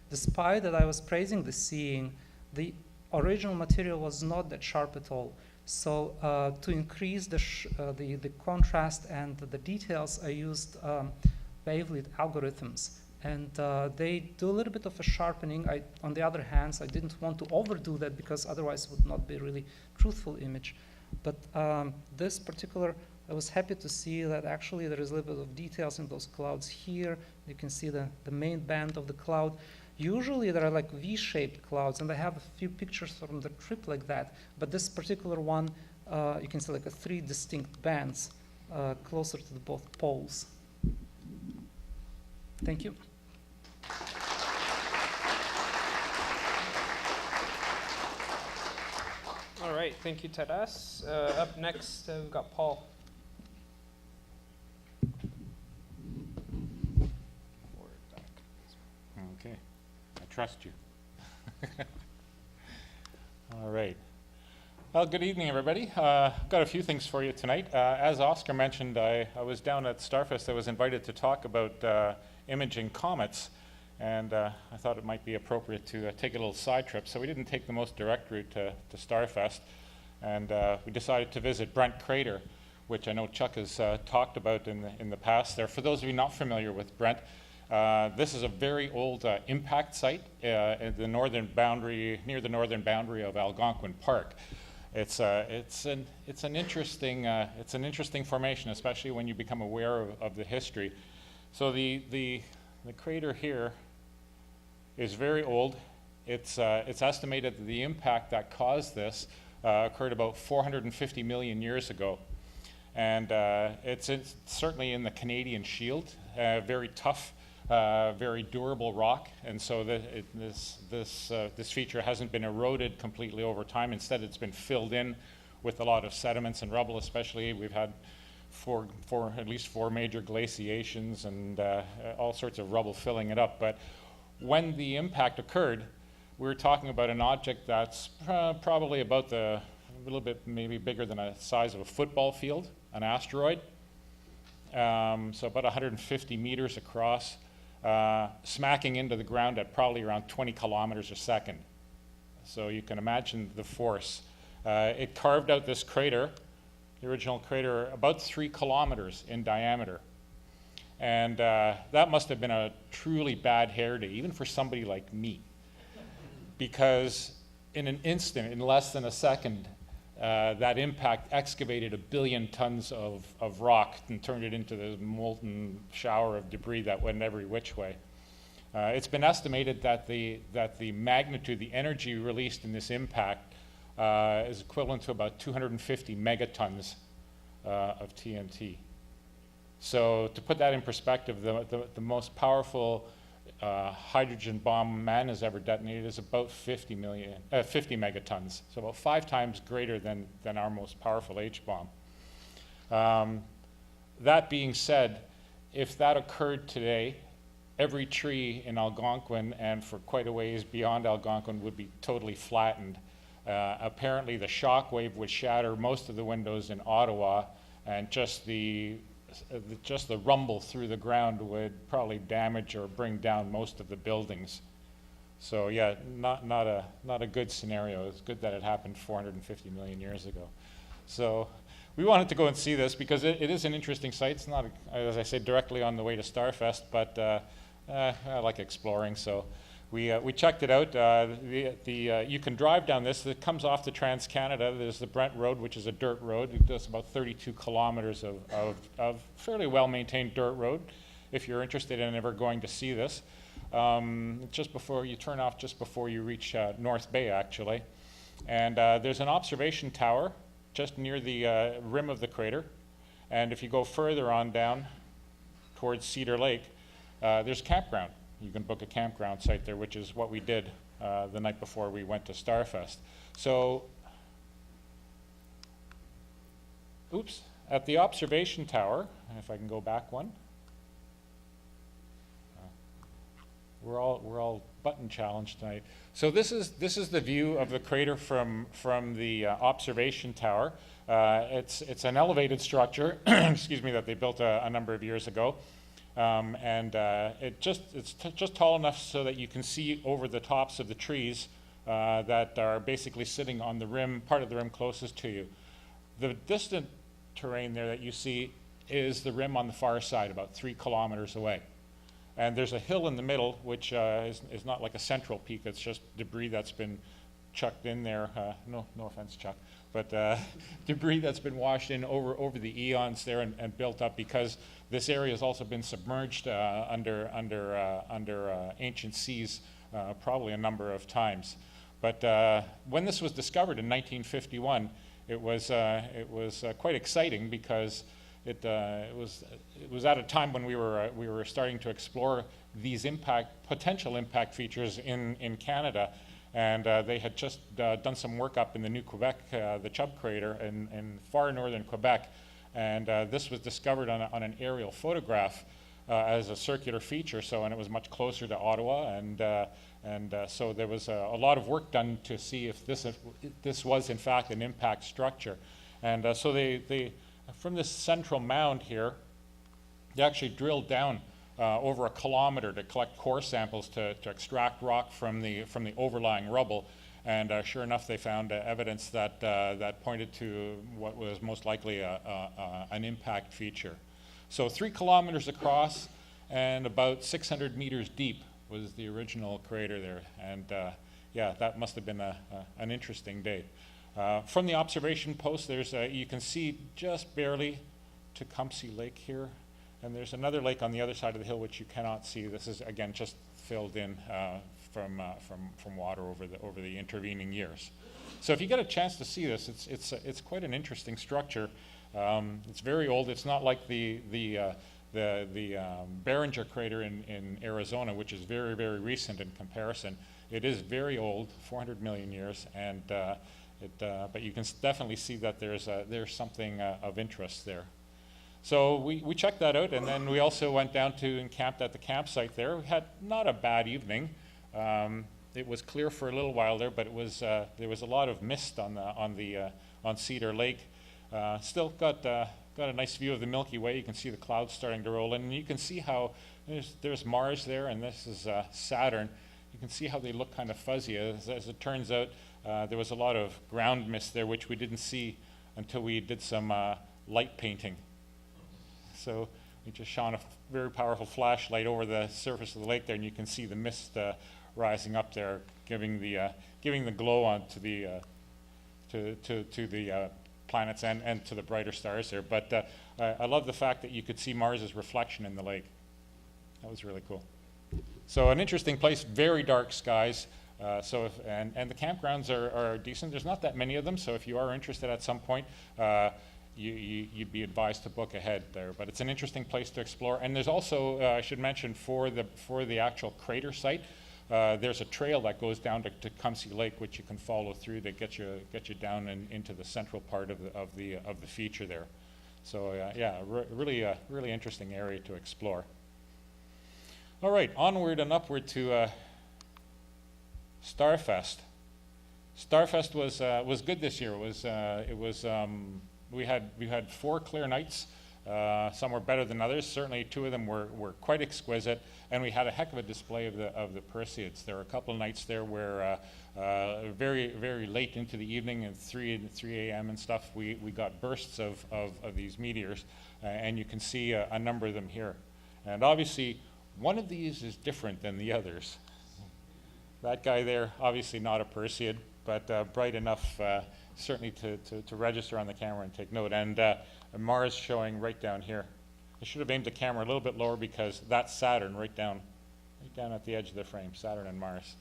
despite that I was praising the seeing, the original material was not that sharp at all. So to increase the contrast and the details, I used wavelet algorithms. And they do a little bit of a sharpening. On the other hand, I didn't want to overdo that because otherwise it would not be a really truthful image. But this particular, I was happy to see that actually there is a little bit of details in those clouds here. You can see the main band of the cloud. Usually there are like V-shaped clouds, and I have a few pictures from the trip like that. But this particular one, you can see like 3 distinct bands closer to both poles. Thank you. All right, thank you, Taras. Up next, we've got Paul. Okay, I trust you. All right. Well, good evening, everybody. Got a few things for you tonight. As Oscar mentioned, I was down at Starfest. I was invited to talk about imaging comets, and I thought it might be appropriate to take a little side trip. So we didn't take the most direct route to Starfest, and we decided to visit Brent Crater, which I know Chuck has talked about in the past there. For those of you not familiar with Brent, this is a very old impact site at the northern boundary, near the northern boundary of Algonquin Park. It's an interesting formation, especially when you become aware of the history. So the crater here is very old. It's estimated that the impact that caused this occurred about 450 million years ago, and it's certainly in the Canadian Shield. Very tough, very durable rock, and so this feature hasn't been eroded completely over time. Instead, it's been filled in with a lot of sediments and rubble. Especially, we've had at least four major glaciations and all sorts of rubble filling it up. But when the impact occurred, we were talking about an object that's probably about a little bit maybe bigger than the size of a football field, an asteroid. So about 150 meters across, smacking into the ground at probably around 20 kilometers a second. So you can imagine the force. It carved out this crater, the original crater, about 3 kilometers in diameter. And that must have been a truly bad hair day, even for somebody like me. Because in an instant, in less than a second, that impact excavated 1 billion tons of rock and turned it into this molten shower of debris that went every which way. It's been estimated that the magnitude, the energy released in this impact is equivalent to about 250 megatons of TNT. So to put that in perspective, the most powerful hydrogen bomb man has ever detonated is about 50 megatons, so about 5 times greater than our most powerful H-bomb. That being said, if that occurred today, every tree in Algonquin and for quite a ways beyond Algonquin would be totally flattened. Apparently the shock wave would shatter most of the windows in Ottawa, and just the rumble through the ground would probably damage or bring down most of the buildings. So yeah, not a good scenario. It's good that it happened 450 million years ago. So we wanted to go and see this because it is an interesting site. It's not, as I said, directly on the way to Starfest, but I like exploring, so we checked it out. You can drive down this. It comes off the Trans-Canada. There's the Brent Road, which is a dirt road. It does about 32 kilometers of fairly well-maintained dirt road, if you're interested in ever going to see this. Just before you turn off, just before you reach North Bay, actually. And there's an observation tower just near the rim of the crater. And if you go further on down towards Cedar Lake, there's a campground. You can book a campground site there, which is what we did the night before we went to Starfest. So, oops, at the observation tower, if I can go back one, we're all button challenged tonight. So this is the view of the crater from the observation tower. It's an elevated structure, excuse me, that they built a number of years ago. It's just tall enough so that you can see over the tops of the trees that are basically sitting on the rim, part of the rim closest to you. The distant terrain there that you see is the rim on the far side, about 3 kilometers away. And there's a hill in the middle, which is not like a central peak. It's just debris that's been chucked in there. No offense, Chuck, but debris that's been washed in over the eons there and built up, because this area has also been submerged under ancient seas probably a number of times. But when this was discovered in 1951, it was quite exciting, because it was at a time when we were starting to explore these potential impact features in Canada. And they had just done some work up in the New Quebec, the Chubb crater in far northern Quebec. And this was discovered on an aerial photograph as a circular feature. And it was much closer to Ottawa. And so there was a lot of work done to see if this was in fact an impact structure. And so they from this central mound here, they actually drilled down over 1 kilometer to collect core samples to extract rock from the overlying rubble, and sure enough, they found evidence that pointed to what was most likely an impact feature. So 3 kilometers across and about 600 meters deep was the original crater there, and yeah, that must have been an interesting day. From the observation post, you can see just barely Tecumseh Lake here. And there's another lake on the other side of the hill which you cannot see. This is again just filled in from water over the intervening years. So if you get a chance to see this, it's quite an interesting structure. It's very old. It's not like the Barringer crater in Arizona, which is very, very recent in comparison. It is very old, 400 million years, and but you can definitely see that there's something of interest there. So we checked that out, and then we also went down to and camped at the campsite there. We had not a bad evening. It was clear for a little while there, but there was a lot of mist on Cedar Lake. Still got a nice view of the Milky Way. You can see the clouds starting to roll in, and you can see how there's Mars there, and this is Saturn. You can see how they look kind of fuzzy. As it turns out, there was a lot of ground mist there, which we didn't see until we did some light painting. So we just shone a very powerful flashlight over the surface of the lake there, and you can see the mist rising up there, giving the giving the glow onto the to the planets and to the brighter stars there. But I love the fact that you could see Mars's reflection in the lake. That was really cool. So an interesting place, very dark skies. And the campgrounds are decent. There's not that many of them, so if you are interested at some point, you'd be advised to book ahead there. But it's an interesting place to explore. And there's also, I should mention, for the actual crater site, there's a trail that goes down to Tecumseh Lake, which you can follow through to get you down into the central part of the feature there. So really interesting area to explore. All right, onward and upward to Starfest. Starfest was good this year. We had 4 clear nights. Some were better than others. Certainly 2 of them were quite exquisite, and we had a heck of a display of the Perseids. There were a couple of nights there where very late into the evening, at 3 a.m. and stuff, we got bursts of these meteors, and you can see a number of them here. And obviously, one of these is different than the others. That guy there, obviously not a Perseid, but bright enough certainly to register on the camera and take note. And Mars showing right down here. I should have aimed the camera a little bit lower because that's Saturn right down at the edge of the frame, Saturn and Mars.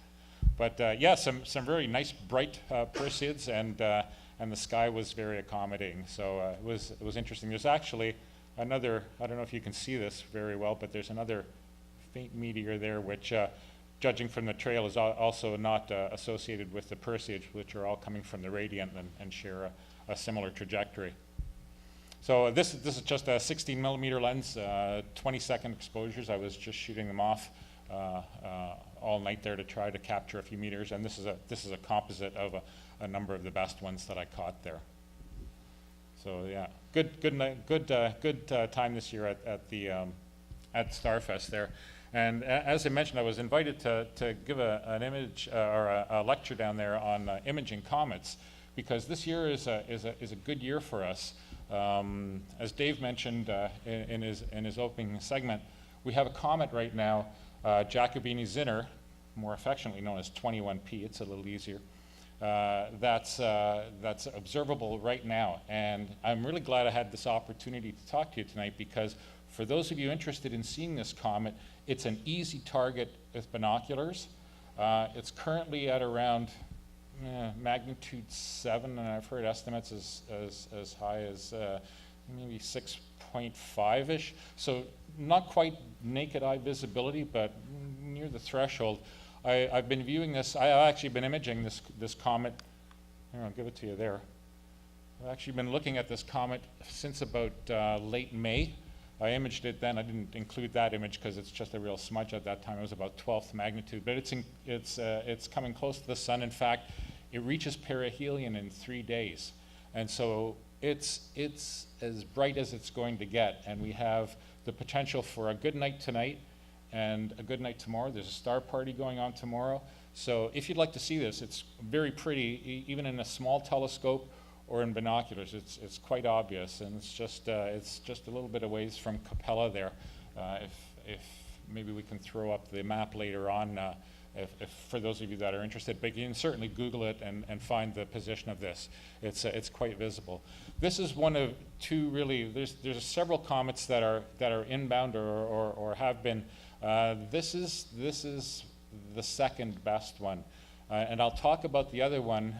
But yeah, some very nice bright Perseids, and the sky was very accommodating. So it was interesting. There's actually another, I don't know if you can see this very well, but there's another faint meteor there, which judging from the trail is also not associated with the Perseids, which are all coming from the radiant and share a similar trajectory. So this is just a 16 millimeter lens, 20-second exposures. I was just shooting them off all night there to try to capture a few meters, and this is a composite of a number of the best ones that I caught there. So yeah, good time this year at Starfest there. And as I mentioned, I was invited to give an image or a lecture down there on imaging comets, because this year is a good year for us. As Dave mentioned in his opening segment, we have a comet right now, Giacobini-Zinner, more affectionately known as 21P. It's a little easier. That's observable right now, and I'm really glad I had this opportunity to talk to you tonight, because for those of you interested in seeing this comet, it's an easy target with binoculars. It's currently at around magnitude 7, and I've heard estimates as high as maybe 6.5-ish. So not quite naked eye visibility, but near the threshold. I've been viewing this. I've actually been imaging this comet. Here, I'll give it to you there. I've actually been looking at this comet since about late May. I imaged it then. I didn't include that image because it's just a real smudge at that time. It was about 12th magnitude, but it's coming close to the sun. In fact, it reaches perihelion in 3 days, and so it's as bright as it's going to get. And we have the potential for a good night tonight and a good night tomorrow. There's a star party going on tomorrow. So if you'd like to see this, it's very pretty, even in a small telescope or in binoculars. It's quite obvious, and it's just a little bit of ways from Capella there. If maybe we can throw up the map later on, if for those of you that are interested, but you can certainly Google it and find the position of this. It's quite visible. This is one of 2 really. There's several comets that are inbound or have been. This is the second best one. And I'll talk about the other one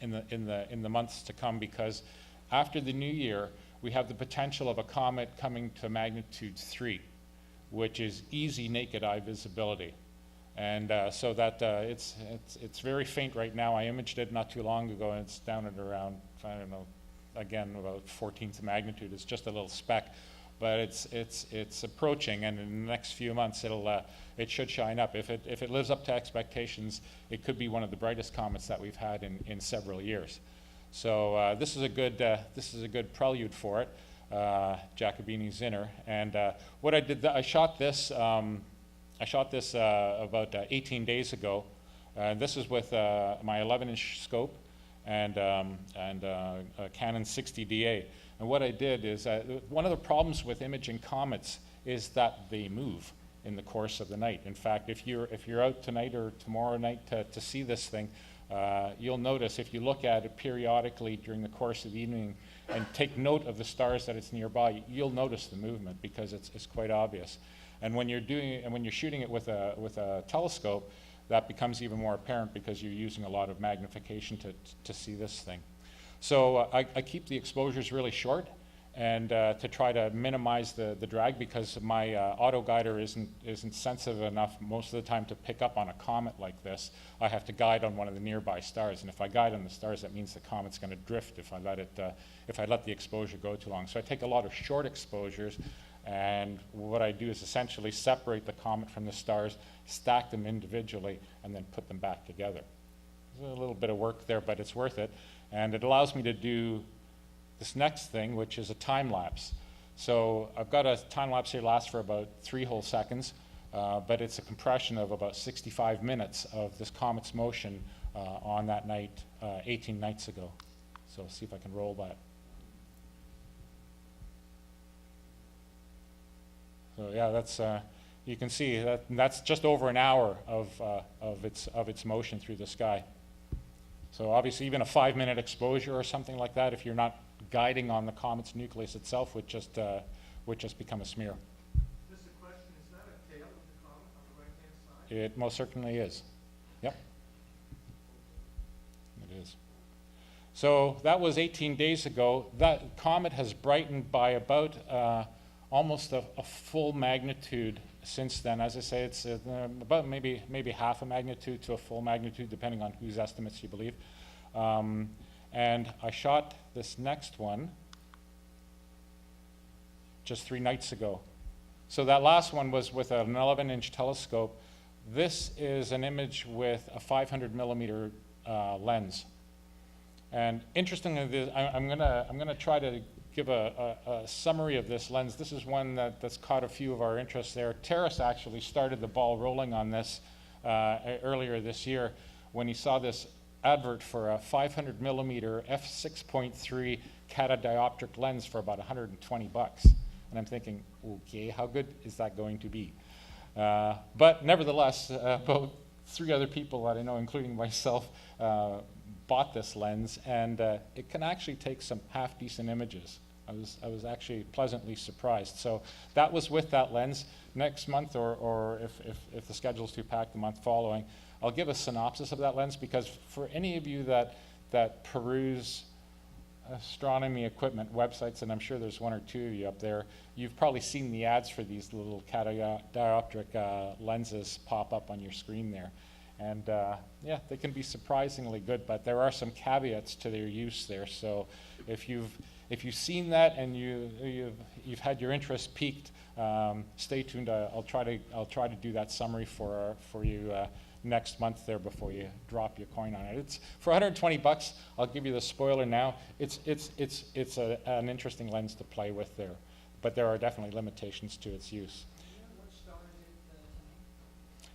in the months to come, because after the new year, we have the potential of a comet coming to magnitude 3, which is easy naked eye visibility. And so that it's very faint right now. I imaged it not too long ago, and it's down at around, I don't know, again, about 14th magnitude. It's just a little speck. But it's approaching, and in the next few months it should shine up. If it lives up to expectations, it could be one of the brightest comets that we've had in several years. So this is a good prelude for it, Giacobini-Zinner. And what I did, I shot this about 18 days ago. This is with my 11-inch scope and a Canon 60DA. And what I did is, one of the problems with imaging comets is that they move. in the course of the night. In fact, if you're out tonight or tomorrow night to see this thing, you'll notice if you look at it periodically during the course of the evening and take note of the stars that it's nearby, you'll notice the movement because it's quite obvious. And when you're shooting it with a telescope, that becomes even more apparent because you're using a lot of magnification to see this thing. So I keep the exposures really short, and to try to minimize the drag, because my auto guider isn't sensitive enough most of the time to pick up on a comet like this. I have to guide on one of the nearby stars, and if I guide on the stars, that means the comet's going to drift if I let the exposure go too long. So I take a lot of short exposures, and what I do is essentially separate the comet from the stars, stack them individually, and then put them back together. There's a little bit of work there, but it's worth it, and it allows me to do this next thing, which is a time lapse. So I've got a time lapse here, lasts for about 3 whole seconds, but it's a compression of about 65 minutes of this comet's motion on that night 18 nights ago. So see if I can roll that. So yeah, that's you can see that's just over an hour of its motion through the sky. So obviously, even a 5-minute exposure or something like that, if you're not guiding on the comet's nucleus itself, would just become a smear. Just a question, is that a tail of the comet on the right-hand side? It most certainly is. Yep. It is. So that was 18 days ago. That comet has brightened by about almost a full magnitude since then. As I say, it's about maybe half a magnitude to a full magnitude, depending on whose estimates you believe. And I shot this next one just 3 nights ago. So that last one was with an 11-inch telescope. This is an image with a 500 millimeter lens. And interestingly, I'm gonna try to give a summary of this lens. This is one that's caught a few of our interests there. Terrace actually started the ball rolling on this earlier this year when he saw this advert for a 500 millimeter f6.3 catadioptric lens for about $120. And I'm thinking, okay, how good is that going to be? But nevertheless, about 3 other people that I know, including myself, bought this lens, and it can actually take some half-decent images. I was actually pleasantly surprised. So that was with that lens. Next month, or if the schedule's too packed, the month following, I'll give a synopsis of that lens, because for any of you that peruse astronomy equipment websites, and I'm sure there's 1 or 2 of you up there, you've probably seen the ads for these little catadioptric lenses pop up on your screen there. And yeah, they can be surprisingly good, but there are some caveats to their use there. So if you've seen that and you've had your interest piqued, stay tuned. I'll try to do that summary for you next month there before you drop your coin on it. It's for $120. I'll give you the spoiler now. It's an interesting lens to play with there, but there are definitely limitations to its use.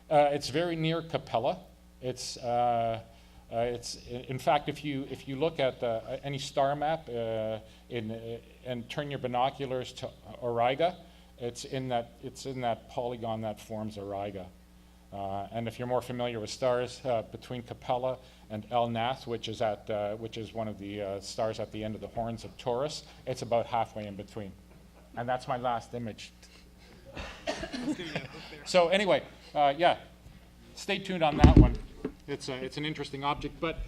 It's very near Capella. It's in fact, if you look at any star map and turn your binoculars to Auriga, it's in that polygon that forms Auriga. And if you're more familiar with stars, between Capella and El Nath, which is one of the stars at the end of the horns of Taurus, it's about halfway in between. And that's my last image. So anyway, yeah, stay tuned on that one. It's an interesting object, but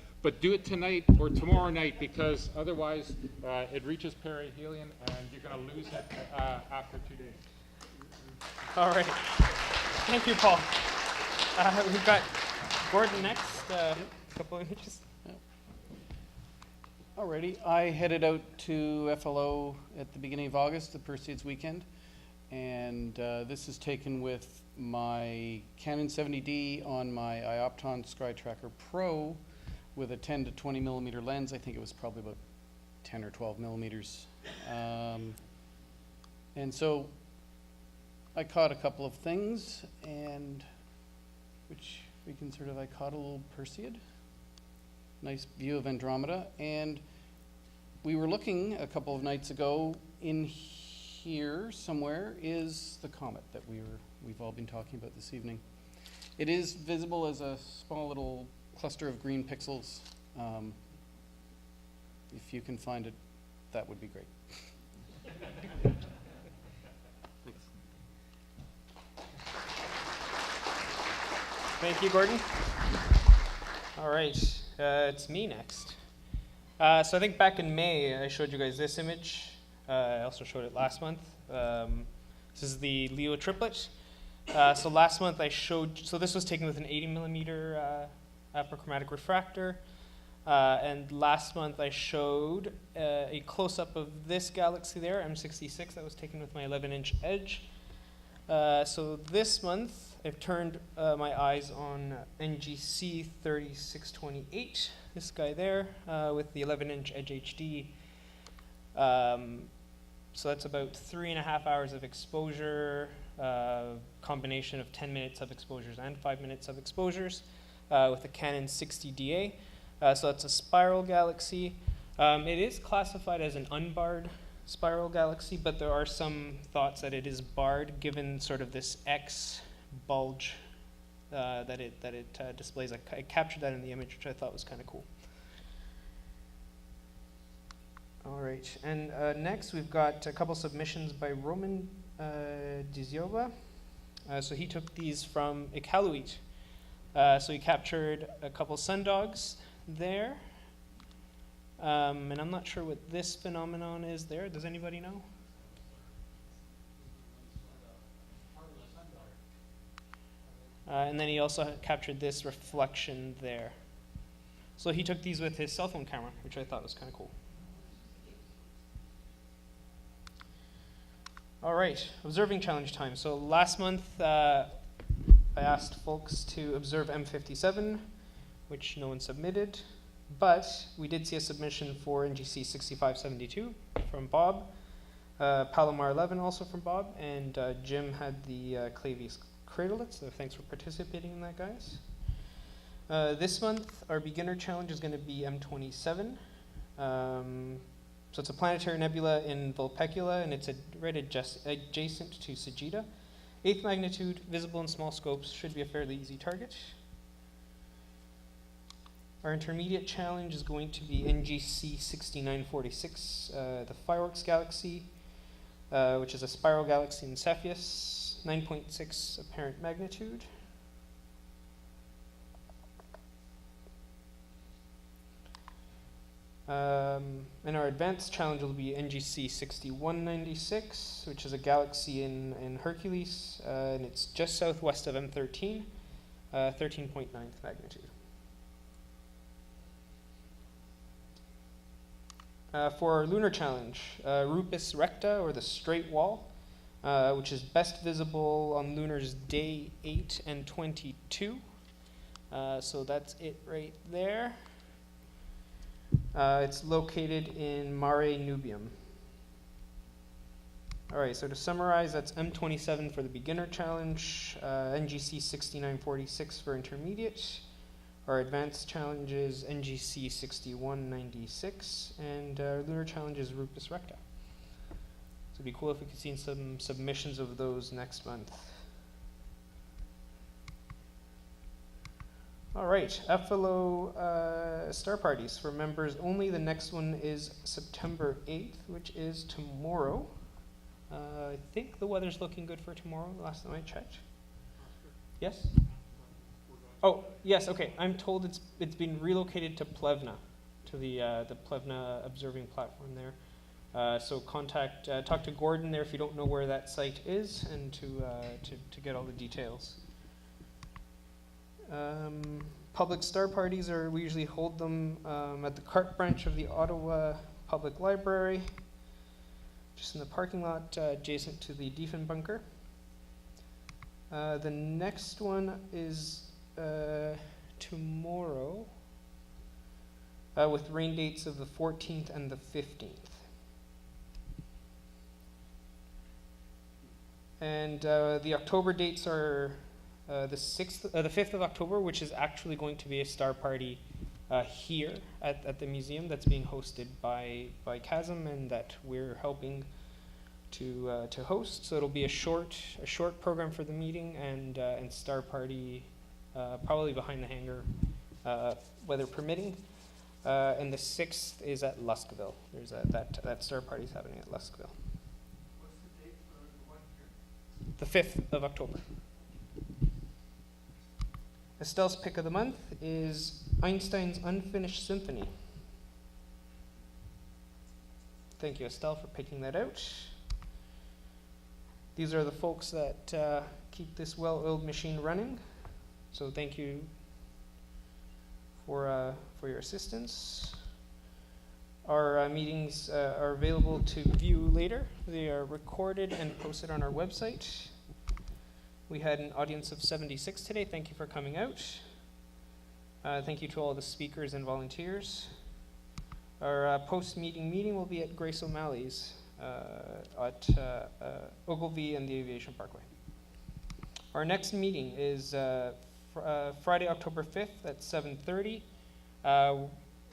do it tonight or tomorrow night, because otherwise it reaches perihelion and you're going to lose it after 2 days. All right. Thank you, Paul. We've got Gordon next. Couple of images. Alrighty, I headed out to FLO at the beginning of August, the Perseids weekend, and this is taken with my Canon 70D on my Iopton SkyTracker Pro with a 10 to 20 millimeter lens. I think it was probably about 10 or 12 millimeters. And so I caught a couple of things, and which we can I caught a little Perseid. Nice view of Andromeda. And we were looking a couple of nights ago, in here somewhere is the comet that we were we've all been talking about this evening. It is visible as a small little cluster of green pixels. If you can find it, that would be great. Thanks. Thank you, Gordon. All right, it's me next. So I think back in May, I showed you guys this image. I also showed it last month. This is the Leo triplet. So last month I showed, so this was taken with an 80 millimeter apochromatic refractor. And last month I showed a close-up of this galaxy there, M66, that was taken with my 11-inch edge. So this month I've turned my eyes on NGC 3628, this guy there, with the 11-inch edge HD. So that's about 3.5 hours of exposure, combination of 10 minutes of exposures and 5 minutes of exposures with a Canon 60DA. So that's a spiral galaxy. It is classified as an unbarred spiral galaxy, but there are some thoughts that it is barred given sort of this X bulge that it displays. I captured that in the image, which I thought was kind of cool. All right, and next we've got a couple submissions by Roman Dziobba. So he took these from Iqaluit. So he captured a couple sundogs there. And I'm not sure what this phenomenon is there. Does anybody know? And then he also captured this reflection there. So he took these with his cell phone camera, which I thought was kind of cool. All right, observing challenge time. So last month I asked folks to observe M57, which no one submitted, but we did see a submission for NGC 6572 from Bob, Palomar 11 also from Bob, and Jim had the Clavius craterlet, so thanks for participating in that, guys. This month, our beginner challenge is going to be M27. So it's a planetary nebula in Vulpecula, and it's right adjacent to Sagitta. 8th magnitude, visible in small scopes, should be a fairly easy target. Our intermediate challenge is going to be NGC 6946, the Fireworks Galaxy, which is a spiral galaxy in Cepheus, 9.6 apparent magnitude. And our advanced challenge will be NGC 6196, which is a galaxy in Hercules, and it's just southwest of M13, 13.9 magnitude. For our lunar challenge, Rupus Recta, or the straight wall, which is best visible on lunars day 8 and 22. So that's it right there. It's located in Mare Nubium. All right, so to summarize, that's M27 for the beginner challenge, NGC 6946 for intermediate. Our advanced challenge is NGC 6196, and our lunar challenge is Rupus Recta. So it'd be cool if we could see some submissions of those next month. All right, FLO star parties for members only. The next one is September 8th, which is tomorrow. I think the weather's looking good for tomorrow, the last time I checked. Yes? Oh, yes, okay. I'm told it's been relocated to Plevna, to the Plevna observing platform there. So talk to Gordon there if you don't know where that site is, and to get all the details. Public star parties we usually hold them at the CART branch of the Ottawa Public Library, just in the parking lot adjacent to the Diefenbunker. The next one is tomorrow, with rain dates of the 14th and the 15th. And the October dates are the 5th of October, which is actually going to be a star party here at the museum that's being hosted by Chasm, and that we're helping to host. So it'll be a short program for the meeting, and Star Party probably behind the hangar, weather permitting. And the 6th is at Luskville. There's that Star Party's happening at Luskville. What's the date for the one here? The 5th of October. Estelle's pick of the month is Einstein's Unfinished Symphony. Thank you, Estelle, for picking that out. These are the folks that keep this well-oiled machine running. So thank you for your assistance. Our meetings are available to view later. They are recorded and posted on our website. We had an audience of 76 today. Thank you for coming out. Thank you to all the speakers and volunteers. Our post-meeting meeting will be at Grace O'Malley's at Ogilvie and the Aviation Parkway. Our next meeting is Friday, October 5th at 7:30.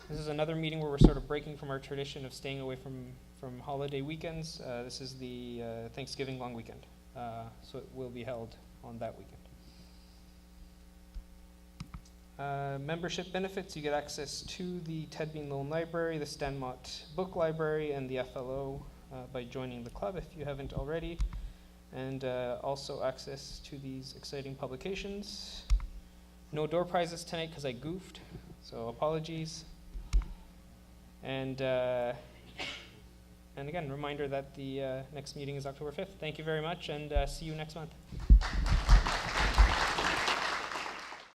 This is another meeting where we're sort of breaking from our tradition of staying away from holiday weekends. This is the Thanksgiving long weekend, so it will be held on that weekend. Membership benefits: you get access to the Ted Bean Loan Library, the Stanmont Book Library, and the FLO by joining the club if you haven't already, and also access to these exciting publications. No door prizes tonight because I goofed, so apologies. And again, reminder that the next meeting is October 5th. Thank you very much, and see you next month.